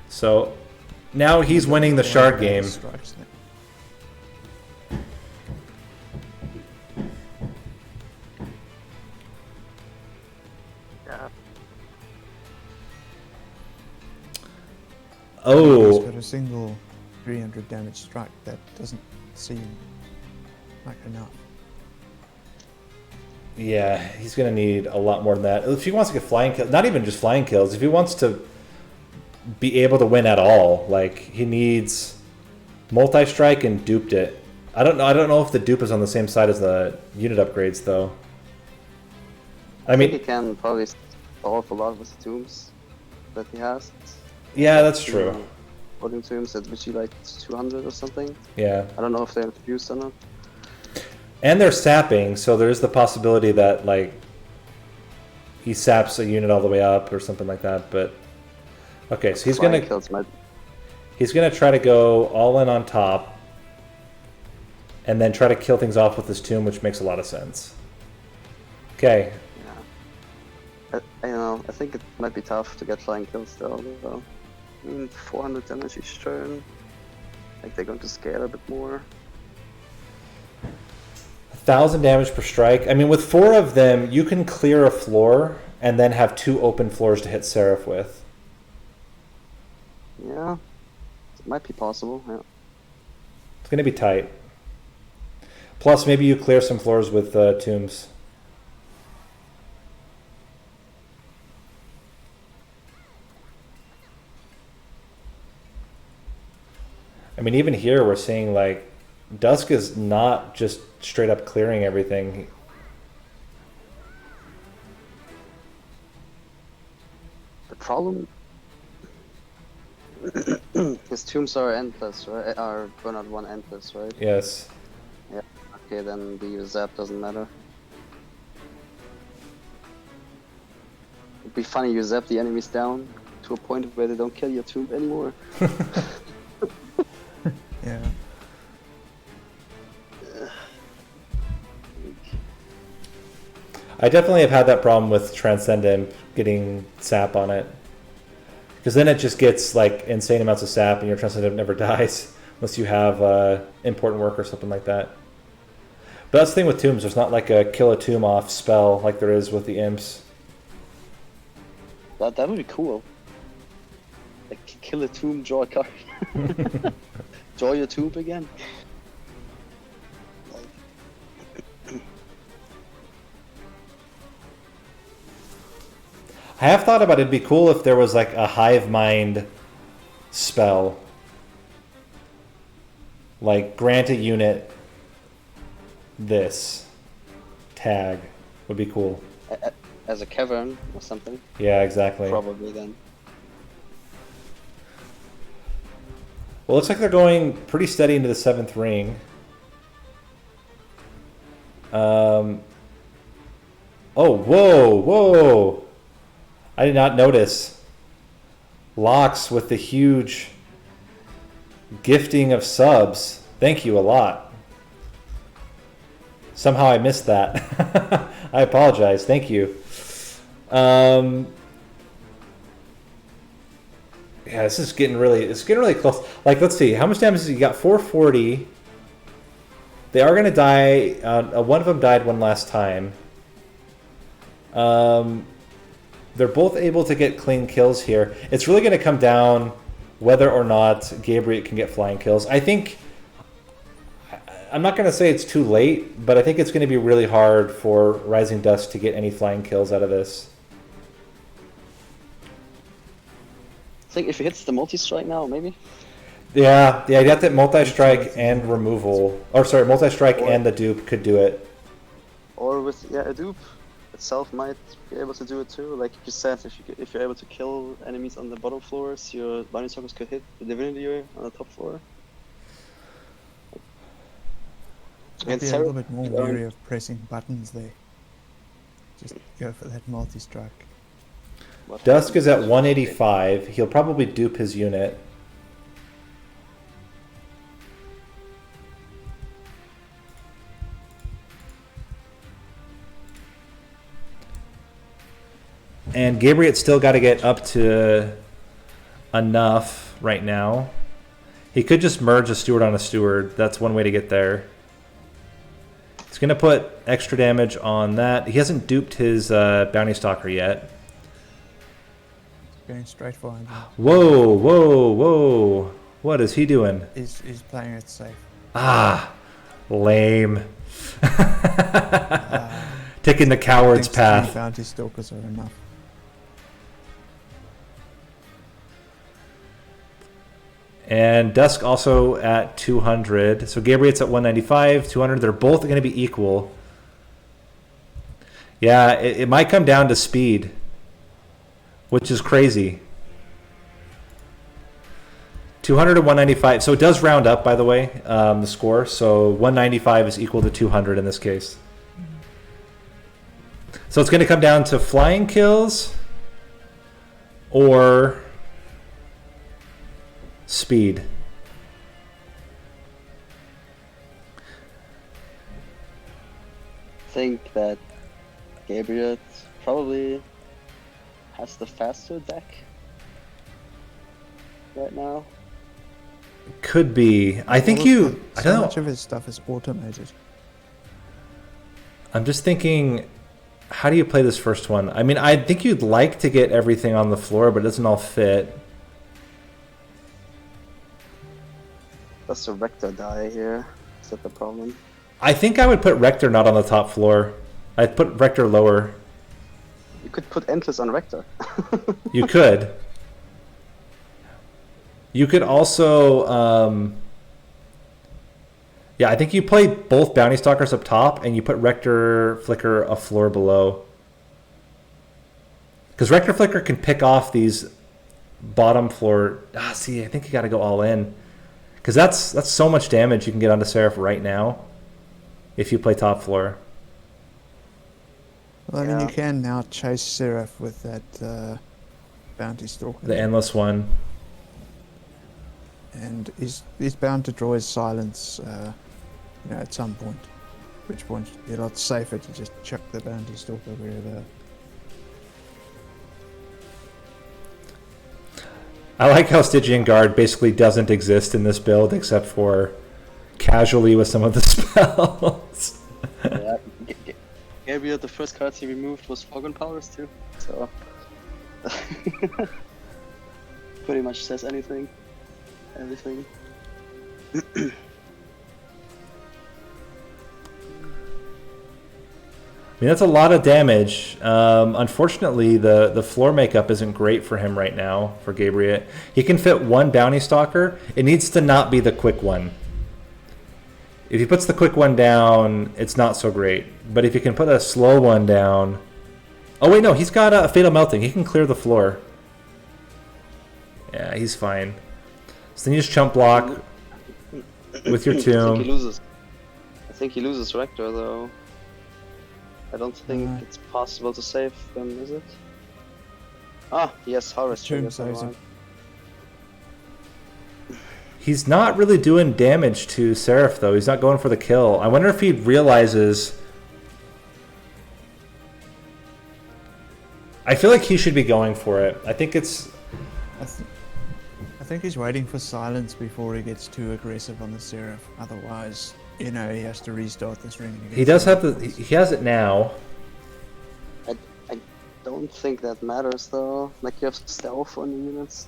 So now he's winning the shard game. Yeah. Oh. He's got a single 300 damage strike. That doesn't seem like enough. Yeah, he's going to need a lot more than that. If he wants to get flying kills, not even just flying kills, if he wants to be able to win at all, like, he needs multi-strike and duped it. I don't know if the dupe is on the same side as the unit upgrades, though. I mean, he can probably solve a lot of his tombs that he has. Yeah, that's true. According to him, said which he like 200 or something. Yeah. I don't know if they're infused or not. And they're sapping, so there's the possibility that, like, he saps a unit all the way up or something like that. But okay, so he's gonna try to go all in on top, and then try to kill things off with his tomb, which makes a lot of sense. Okay. Yeah. I think it might be tough to get flying kills still. Though. I mean, 400 damage each turn. Like they're going to scale a bit more. 1,000 damage per strike. I mean, with 4 of them, you can clear a floor and then have 2 open floors to hit Seraph with. Yeah, it might be possible. Yeah. It's going to be tight. Plus, maybe you clear some floors with tombs. I mean, even here we're seeing, like, Dusk is not just straight up clearing everything. The problem... his tombs are endless, right? Are Burnout 1 endless, right? Yes. Yeah, okay, then the zap doesn't matter. It'd be funny, you zap the enemies down to a point where they don't kill your tomb anymore. Yeah. I definitely have had that problem with Transcendent getting sap on it. Because then it just gets like insane amounts of sap and your Transcendent never dies unless you have important work or something like that. But that's the thing with tombs, there's not like a kill a tomb off spell like there is with the imps. That would be cool. Like kill a tomb, draw a card. Draw your tomb again. I have thought about it'd be cool if there was like a hive mind spell. Like grant a unit this tag would be cool. As a cavern or something. Yeah, exactly. Probably then. Well, it looks like they're going pretty steady into the 7th ring. Oh, whoa. I did not notice. Locks with the huge gifting of subs. Thank you a lot. Somehow I missed that. I apologize. Thank you. Yeah, this is getting really close. Like, let's see. How much damage has he got? 440. They are going to die. One of them died one last time. They're both able to get clean kills here. It's really going to come down whether or not Gabriel can get flying kills. I think, I'm not going to say it's too late, but I think it's going to be really hard for Rising Dusk to get any flying kills out of this. I think if he hits the multi-strike now, maybe. Yeah, you got that multi-strike and removal. Or sorry, multi-strike and the dupe could do it. Or with a dupe itself might be able to do it too. Like you said, if you're able to kill enemies on the bottom floors, your bounty stalkers could hit the divinity on the top floor. I'd be a little bit more wary of pressing buttons there. Just go for that multi-strike. Dusk is at 185. He'll probably dupe his unit. And Gabriel's still got to get up to enough right now. He could just merge a steward on a steward. That's one way to get there. He's going to put extra damage on that. He hasn't duped his bounty stalker yet. Going straight for him. Whoa. What is he doing? He's playing it safe. Ah, lame. Taking the coward's path. Bounty stalkers are enough. And Dusk also at 200. So Gabriel's at 195, 200. They're both going to be equal. Yeah, it might come down to speed, which is crazy. 200 to 195. So it does round up, by the way, the score. So 195 is equal to 200 in this case. So it's going to come down to flying kills or speed. I think that Gabriel probably has the faster deck right now. Could be. I think I don't know. So much of his stuff is automated. I'm just thinking, how do you play this first one? I mean, I think you'd like to get everything on the floor, but it doesn't all fit. Does the Rector die here? Is that the problem? I think I would put Rector not on the top floor. I'd put Rector lower. You could put Endless on Rector. You could. You could also... yeah, I think you play both Bounty Stalkers up top, and you put Rector Flicker a floor below. Because Rector Flicker can pick off these bottom floor... see, I think you got to go all in. Because that's so much damage you can get onto Seraph right now if you play top floor. Well, I mean, you can now chase Seraph with that Bounty Stalker. The Endless one. And he's bound to draw his silence at some point. At which point you're a lot safer to just chuck the Bounty Stalker wherever. I like how Stygian Guard basically doesn't exist in this build except for casually with some of the spells. Yeah, Gabriel, the first cards he removed was Fogon Powers too, so pretty much says everything. I mean, that's a lot of damage. Unfortunately, the floor makeup isn't great for him right now, for Gabriel. He can fit one Bounty Stalker. It needs to not be the quick one. If he puts the quick one down, it's not so great. But if you can put a slow one down... Oh, wait, no, he's got a Fatal Melting. He can clear the floor. Yeah, he's fine. So then you just chump block with your tomb. I think he loses Rector, though. I don't think it's possible to save them, is it? Ah, yes, Harvest. Tomb saves him. He's not really doing damage to Seraph, though. He's not going for the kill. I wonder if he realizes... I feel like he should be going for it. I think it's... I think he's waiting for silence before he gets too aggressive on the Seraph. Otherwise, he has to restart this ring. He does have the... He has it now. don't think that matters though. Like you have stealth on your units.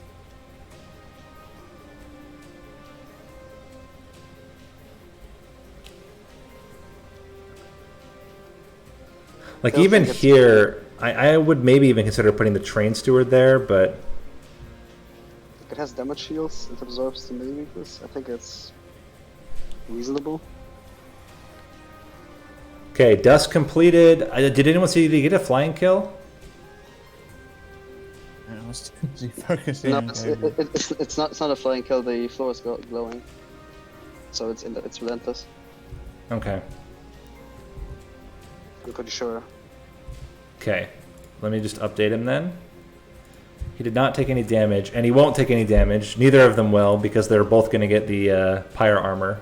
Like Don't even think it's here, I would maybe even consider putting the train steward there, but It has damage shields. It absorbs the melee weakness. I think it's reasonable. okay, dusk completed. Did anyone see? Did he get a flying kill? And I was too busy focusing No, on Gabriel. it's not a flying kill. The floor is glowing, so it's relentless. Okay. I'm pretty sure. Okay, let me just update him then. He did not take any damage, and he won't take any damage. Neither of them will, because they're both going to get the pyre armor.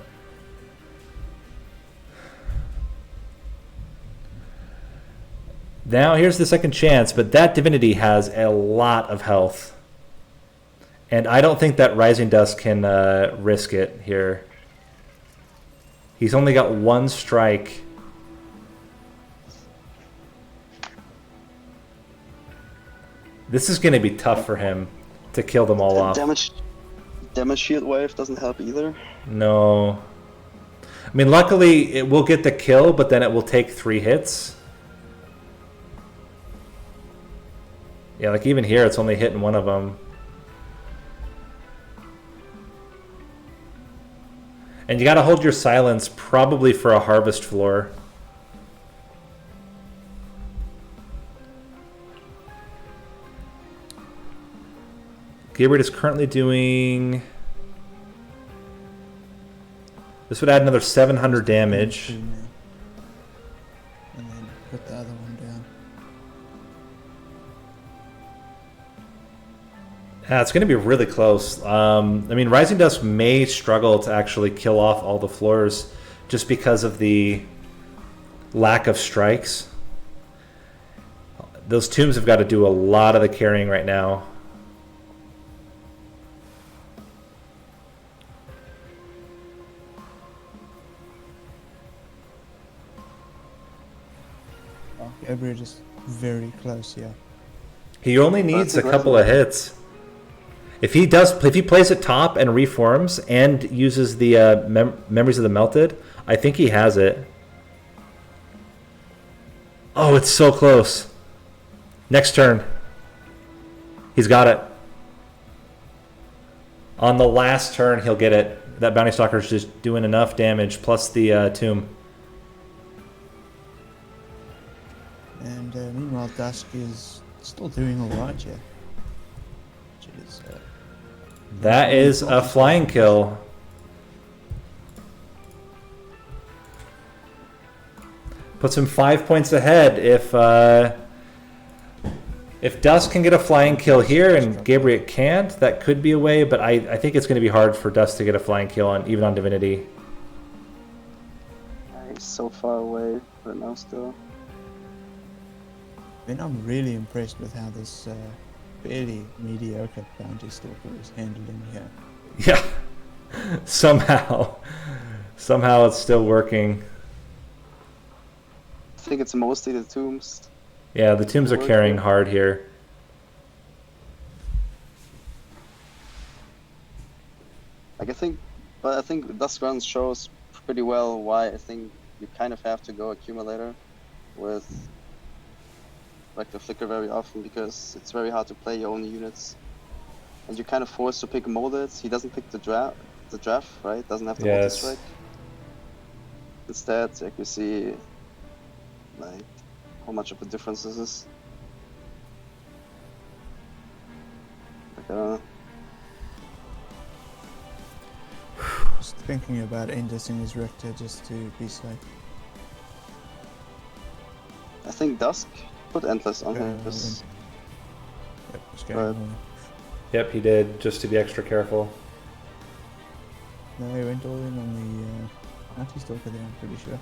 Now, here's the second chance, but that divinity has a lot of health. And I don't think that Rising Dusk can risk it here. He's only got one strike. This is going to be tough for him to kill them all off. Damage shield wave doesn't help either. No. I mean, luckily, it will get the kill, but then it will take 3 hits. Yeah, like even here, it's only hitting one of them. And you got to hold your silence probably for a harvest floor. Gabriel is currently doing... This would add another 700 damage. And then put the other one down. Yeah, it's going to be really close. I mean, Rising Dusk may struggle to actually kill off all the floors just because of the lack of strikes. Those tombs have got to do a lot of the carrying right now. Gabriel is very close here. He only needs a couple of hits. If he plays it top and reforms and uses the Memories of the Melted, I think he has it. Oh, it's so close. Next turn. He's got it. On the last turn, he'll get it. That Bounty Stalker's just doing enough damage, plus the tomb. And meanwhile, Dusk is still doing alright here. Which is, That is a flying kill. Puts him 5 points ahead. If Dusk can get a flying kill here and Gabriel can't, that could be a way, but I think it's going to be hard for Dusk to get a flying kill on even on Divinity. He's so far away right now still. I mean, I'm really impressed with how this fairly mediocre Bounty Stalker is handling here. Yeah. Somehow it's still working. I think it's mostly the tombs. Yeah, the tombs are carrying hard here. Like I think Duskgrounds shows pretty well why I think you kind of have to go accumulator with like the flicker very often, because it's very hard to play your own units, and you're kind of forced to pick molded. He doesn't pick the draft, right? Doesn't have the multi-strike. Instead, like you see, like how much of a difference this is. Like, Just thinking about endlessing his Rector just to be safe. I think Dusk put Endless on him. Yep, it's going on. Yep, he did, just to be extra careful. No, he went all in on the Anti-Stalker there, I'm pretty sure.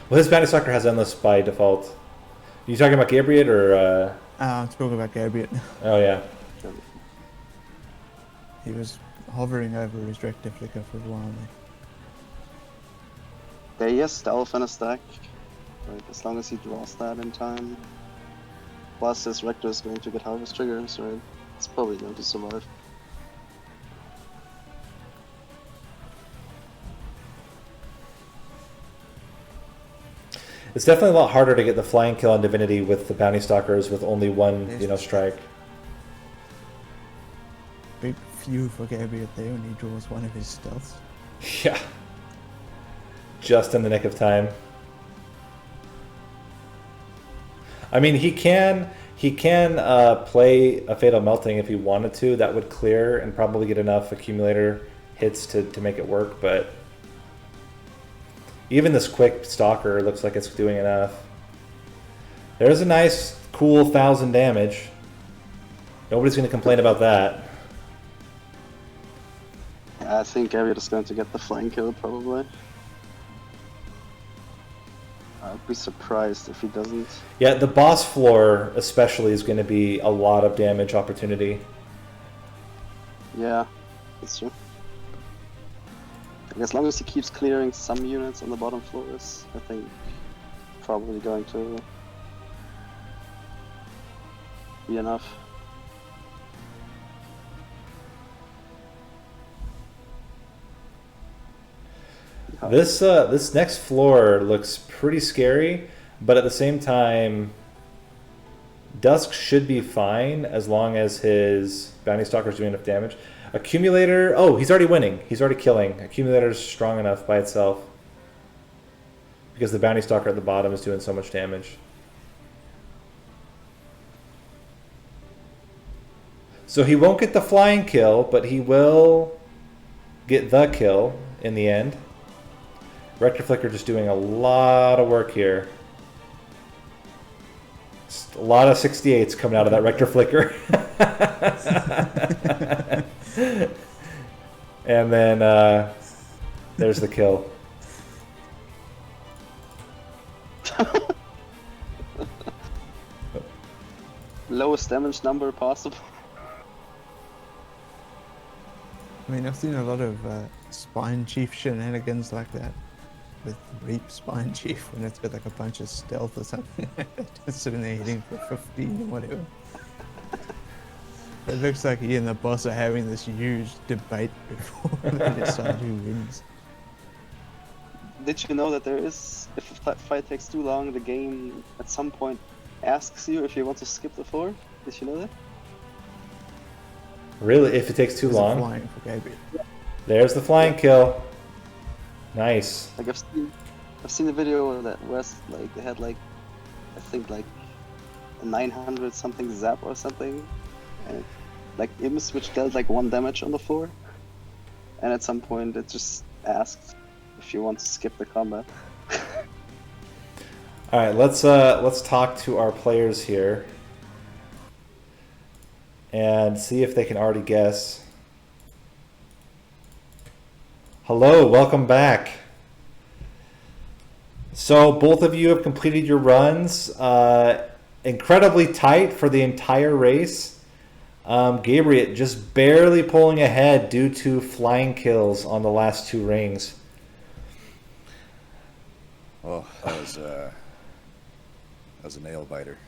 Well, his Bounty Stalker has Endless by default. Are you talking about Gabriel or... I'm talking about Gabriel. Oh, yeah. He was hovering over his Rector Flicker for a while there. Yeah, he has Stealth in a stack. Like, as long as he draws that in time. Plus, this Rector is going to get Harvest triggers, right? It's probably going to survive. It's definitely a lot harder to get the flying kill on Divinity with the Bounty Stalkers with only one, you know, strike. Big few for Gabriel there when he draws one of his stealths. Yeah. Just in the nick of time. I mean, he can play a Fatal Melting if he wanted to. That would clear and probably get enough accumulator hits to make it work, but even this quick Stalker looks like it's doing enough. There's a nice, cool 1,000 damage. Nobody's going to complain about that. Yeah, I think Gabriel is going to get the flying kill, probably. I'd be surprised if he doesn't. Yeah, the boss floor especially is going to be a lot of damage opportunity. Yeah, that's true. As long as he keeps clearing some units on the bottom floors, I think probably going to be enough. This next floor looks pretty scary, but at the same time, Dusk should be fine as long as his Bounty Stalker's doing enough damage. Accumulator, oh, he's already winning. He's already killing. Accumulator's strong enough by itself because the Bounty Stalker at the bottom is doing so much damage. So he won't get the flying kill, but he will get the kill in the end. Rector Flicker just doing a lot of work here. Just a lot of 68s coming out of that Rector Flicker. And then there's the kill. Lowest damage number possible. I mean, I've seen a lot of Spine Chief shenanigans like that. With Reap Spine Chief when it's got like a bunch of stealth or something like that. Just sitting there hitting for 15 or whatever. It looks like he and the boss are having this huge debate before they decide who wins. Did you know that there is, if a fight takes too long, the game at some point asks you if you want to skip the floor? Did you know that? Really? If it takes too long? Flying for Gabriel. There's the flying kill. Nice. Like I've seen a video that was like they had like I think like a 900 something zap or something, and like imps which dealt like 1 damage on the floor, and at some point it just asked if you want to skip the combat. All right, let's talk to our players here and see if they can already guess. Hello, welcome back. So both of you have completed your runs. Incredibly tight for the entire race. Gabriel just barely pulling ahead due to flying kills on the last 2 rings. Well, that was a nail biter.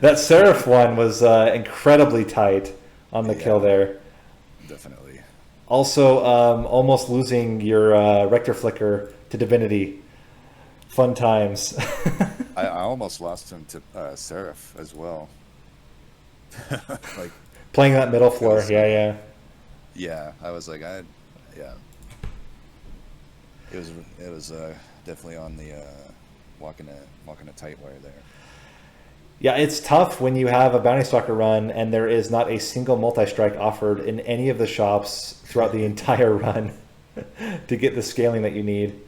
That Seraph one was incredibly tight on the kill there. Definitely. Also, almost losing your Rector Flicker to Divinity. Fun times. I almost lost him to Seraph as well. Like playing that middle floor, yeah. Yeah, I was like, yeah. It was definitely on the walking a tight wire there. Yeah, it's tough when you have a Bounty Stalker run and there is not a single multi-strike offered in any of the shops throughout the entire run to get the scaling that you need.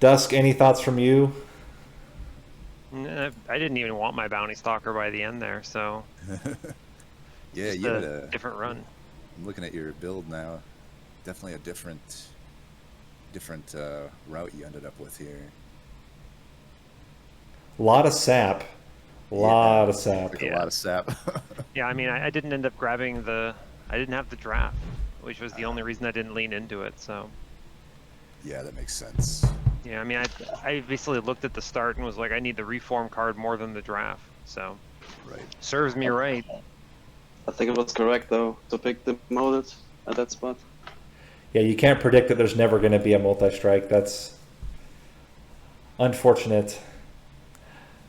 Dusk, any thoughts from you? I didn't even want my Bounty Stalker by the end there, so... Yeah, just you had a different run. I'm looking at your build now. Definitely a different route you ended up with here. A lot of sap. A lot of sap. Like a lot of sap. Yeah, I mean, I didn't end up grabbing I didn't have the draft, which was the only reason I didn't lean into it, so... Yeah, that makes sense. Yeah, I mean, I basically looked at the start and was like, I need the reform card more than the draft. So Right. serves me right. I think it was correct though to pick the molded at that spot. Yeah, you can't predict that there's never going to be a multi-strike. That's unfortunate.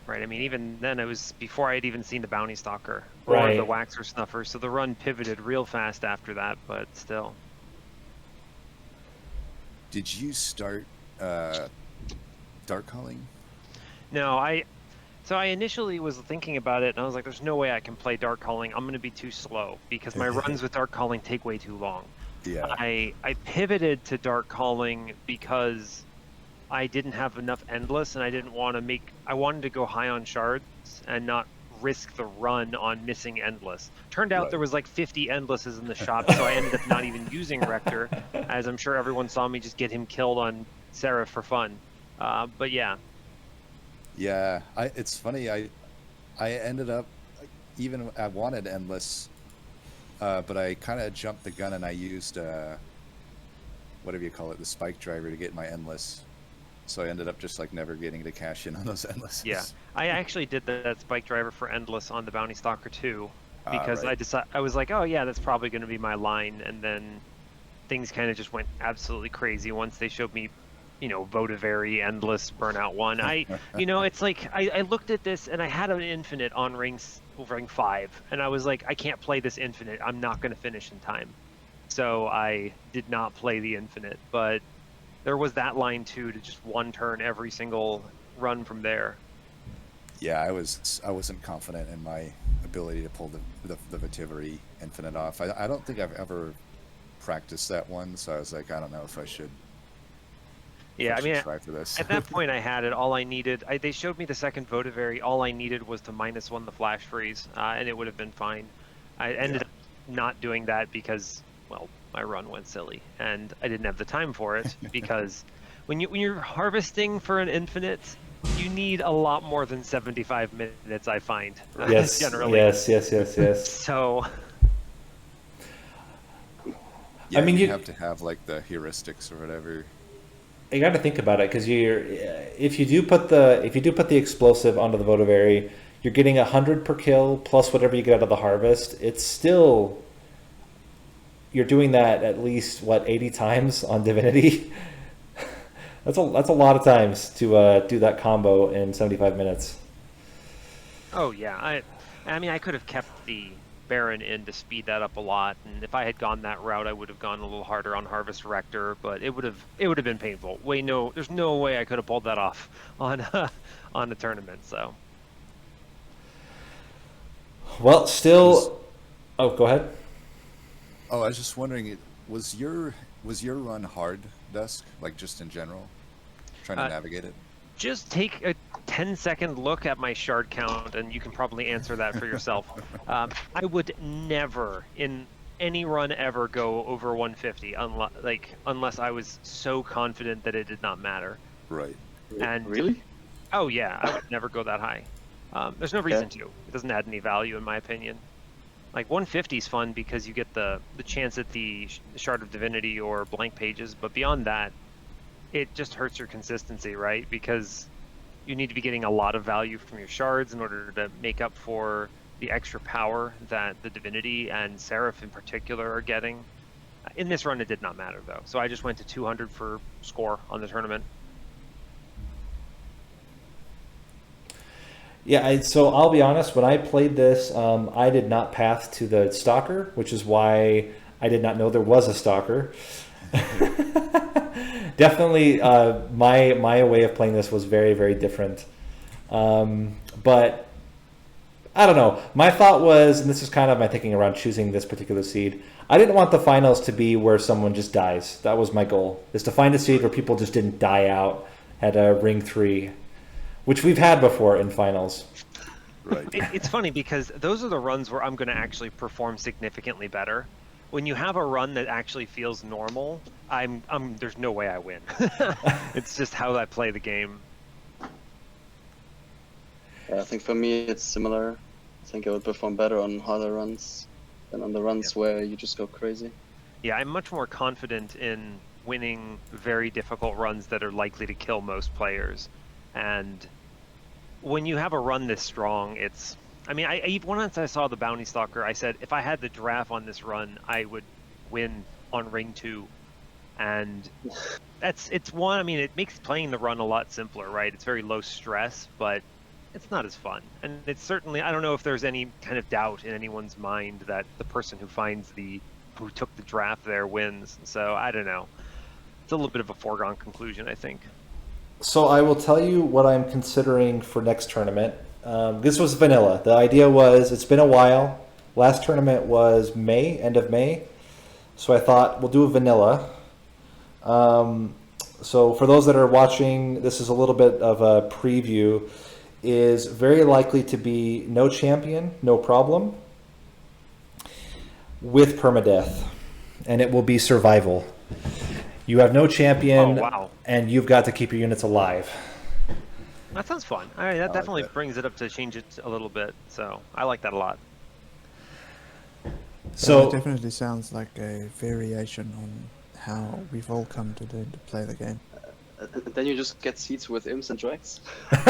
Right. I mean, even then, it was before I had even seen the Bounty Stalker or Right. the Waxer Snuffer. So the run pivoted real fast after that, but still. Did you start dark calling? No, so I initially was thinking about it, and I was like, "There's no way I can play Dark Calling. I'm going to be too slow because my runs with Dark Calling take way too long." Yeah. I pivoted to Dark Calling because I didn't have enough Endless, and I didn't want to make. I wanted to go high on shards and not risk the run on missing Endless. Turned out Right. there was like 50 Endlesses in the shop, so I ended up not even using Rector, as I'm sure everyone saw me just get him killed on Seraph for fun. But yeah. Yeah, it's funny. I ended up I wanted endless, but I kind of jumped the gun and I used whatever you call it, the spike driver to get my endless. So I ended up just like never getting to cash in on those endlesses. Yeah, I actually did that spike driver for Endless on the Bounty Stalker too, because right. I was like, oh yeah, that's probably going to be my line, and then things kind of just went absolutely crazy once they showed me, Votavary, Endless, Burnout 1. It's like I looked at this and I had an infinite on ring 5, and I was like, I can't play this infinite. I'm not going to finish in time. So I did not play the infinite, but there was that line too, to just one turn every single run from there. Yeah, I wasn't confident in my ability to pull the Vetivery infinite off. I don't think I've ever practiced that one, so I was like, I don't know if I should. Yeah, I mean, try for this. at that point I had it. All I needed, they showed me the second Votavary. All I needed was to -1 the flash freeze, and it would have been fine. I ended up not doing that because, well, my run went silly, and I didn't have the time for it because when you're harvesting for an infinite, you need a lot more than 75 minutes. I find Yes. generally. Yes. So. Yeah, I mean, you you have to have like the heuristics or whatever. You got to think about it because if you do put the explosive onto the Votavary, you're getting 100 per kill plus whatever you get out of the harvest. It's still, you're doing that at least 80 times on Divinity. that's a lot of times to do that combo in 75 minutes. Oh yeah, I mean I could have kept the Baron in to speed that up a lot, and if I had gone that route, I would have gone a little harder on Harvest Rector, but it would have been painful. There's no way I could have pulled that off on a tournament. So. Well, still. Oh, go ahead. Oh, I was just wondering, was your run hard, Dusk? Like just in general, trying to navigate it? Just take a 10-second look at my shard count, and you can probably answer that for yourself. I would never, in any run ever, go over 150, unless I was so confident that it did not matter. Right. And really? Oh yeah, I would never go that high. There's no reason to. It doesn't add any value, in my opinion. Like 150 is fun because you get the chance at the Shard of Divinity or blank pages, but beyond that, it just hurts your consistency, right? Because you need to be getting a lot of value from your shards in order to make up for the extra power that the Divinity and Seraph in particular are getting. In this run, it did not matter, though. So I just went to 200 for score on the tournament. Yeah, so I'll be honest, when I played this, I did not path to the Stalker, which is why I did not know there was a Stalker. Definitely, my way of playing this was very, very different. But I don't know. My thought was, and this is kind of my thinking around choosing this particular seed, I didn't want the finals to be where someone just dies. That was my goal, is to find a seed where people just didn't die out at ring 3, which we've had before in finals. Right. It's funny because those are the runs where I'm going to actually perform significantly better. When you have a run that actually feels normal, there's no way I win. It's just how I play the game. Yeah, I think for me it's similar. I think I would perform better on harder runs than on the runs where you just go crazy. Yeah, I'm much more confident in winning very difficult runs that are likely to kill most players. And when you have a run this strong, it's, I mean, once I saw the Bounty Stalker, I said, if I had the draft on this run, I would win on ring 2. And it's one, I mean, it makes playing the run a lot simpler, right? It's very low stress, but it's not as fun. And it's certainly, I don't know if there's any kind of doubt in anyone's mind that the person who took the draft there wins. So I don't know. It's a little bit of a foregone conclusion, I think. So I will tell you what I'm considering for next tournament. This was vanilla. The idea was, it's been a while. Last tournament was May, end of May. So I thought we'll do a vanilla. So for those that are watching, this is a little bit of a preview. Is very likely to be no champion, no problem, with permadeath, and it will be survival. You have no champion, and you've got to keep your units alive. That sounds fun. All right, that definitely brings it up to change it a little bit. So I like that a lot. So it definitely sounds like a variation on how we've all come to play the game. Then you just get seats with imps and drags. And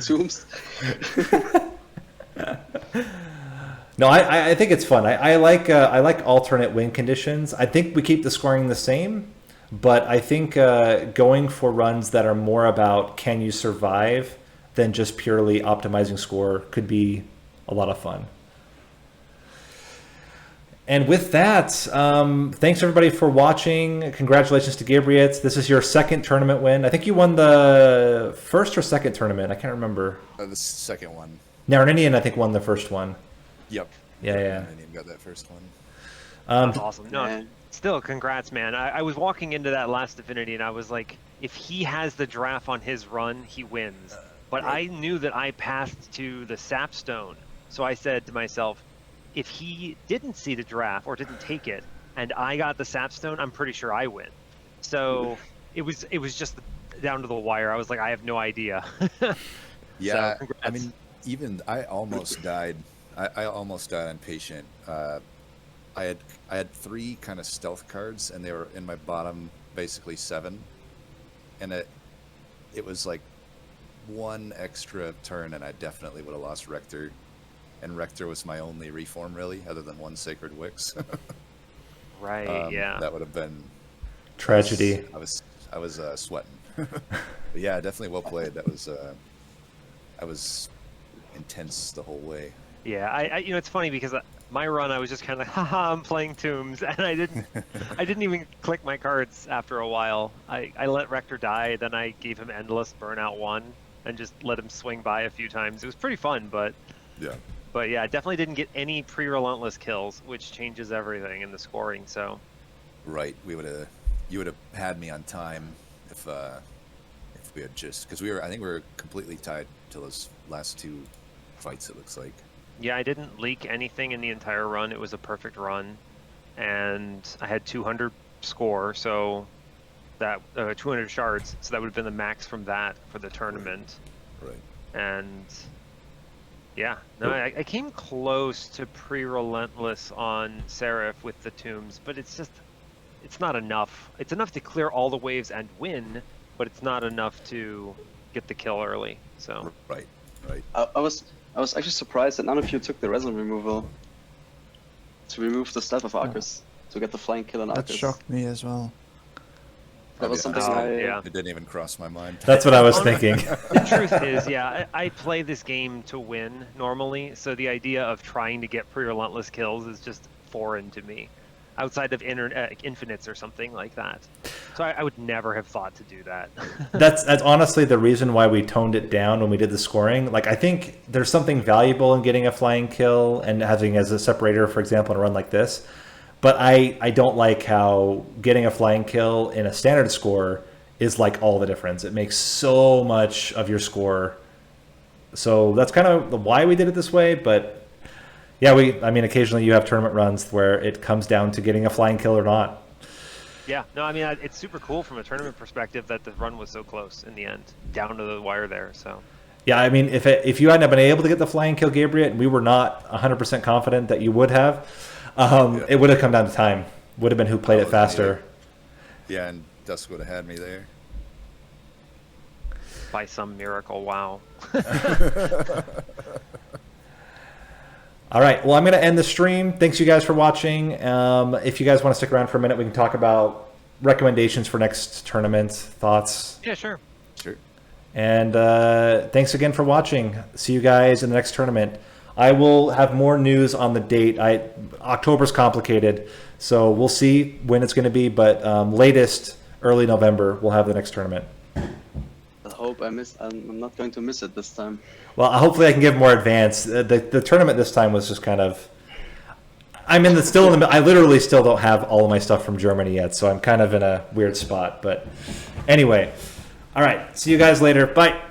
zooms. No, I think it's fun. I like alternate win conditions. I think we keep the scoring the same, but I think going for runs that are more about can you survive than just purely optimizing score could be a lot of fun. And with that, thanks everybody for watching. Congratulations to Gabriel. This is your second tournament win. I think you won the first or second tournament. I can't remember. The second one. Narninian, I think, won the first one. Yep. Yeah. Narninian got that first one. That's awesome. No, still, congrats, man. I was walking into that last Affinity, and I was like, if he has the draft on his run, he wins. But I knew that I passed to the Sapstone. So I said to myself, if he didn't see the draft or didn't take it, and I got the Sapstone, I'm pretty sure I win. So it was just down to the wire. I was like, I have no idea. Yeah, so, I mean, even I almost died. I almost died on Patient. I had 3 kind of stealth cards, and they were in my bottom, basically 7, and it was like 1 extra turn, and I definitely would have lost Rector. And Rector was my only reform, really, other than 1 Sacred Wix. Right, yeah. That would have been... Tragedy. I was sweating. But yeah, definitely well played. That was... I was intense the whole way. Yeah, I it's funny because my run, I was just kind of like, haha, I'm playing Tombs, and I didn't even click my cards after a while. I let Rector die, then I gave him Endless Burnout 1, and just let him swing by a few times. It was pretty fun, but... Yeah. But yeah, I definitely didn't get any pre-relentless kills, which changes everything in the scoring. So, right, you would have had me on time if we had just, because I think we were completely tied to those last 2 fights. It looks like. Yeah, I didn't leak anything in the entire run. It was a perfect run, and I had 200 score, so that 200 shards. So that would have been the max from that for the tournament. Right. And. Yeah, no, I came close to pre-relentless on Seraph with the Tombs, but it's not enough. It's enough to clear all the waves and win, but it's not enough to get the kill early. So right. I was actually surprised that none of you took the resin removal to remove the Stealth of Arcus to get the flying kill on Arcus. That shocked me as well. That was something It didn't even cross my mind. That's what I was thinking. The truth is, yeah, I play this game to win normally, so the idea of trying to get pre-relentless kills is just foreign to me, outside of infinites or something like that. So I would never have thought to do that. That's honestly the reason why we toned it down when we did the scoring. Like, I think there's something valuable in getting a flying kill and having as a separator, for example, in a run like this. But I don't like how getting a flying kill in a standard score is like all the difference. It makes so much of your score. So that's kind of why we did it this way. But yeah, I mean, occasionally you have tournament runs where it comes down to getting a flying kill or not. Yeah, no, I mean, it's super cool from a tournament perspective that the run was so close in the end, down to the wire there. So. Yeah, I mean, if you hadn't been able to get the flying kill, Gabriel, and we were not 100% confident that you would have, it would have come down to time. Would have been who played it Oh, faster. Yeah, and Dusk would have had me there. By some miracle, wow. All right. Well, I'm going to end the stream. Thanks you guys for watching. If you guys want to stick around for a minute, we can talk about recommendations for next tournament, thoughts. Yeah, sure. Sure. And thanks again for watching. See you guys in the next tournament. I will have more news on the date. October's complicated, so we'll see when it's going to be, but latest early November we'll have the next tournament. I hope I'm not going to miss it this time. Well, hopefully I can give more advance. The tournament this time was just kind of. I'm still in the. I literally still don't have all of my stuff from Germany yet, so I'm kind of in a weird spot. But anyway, all right. See you guys later. Bye.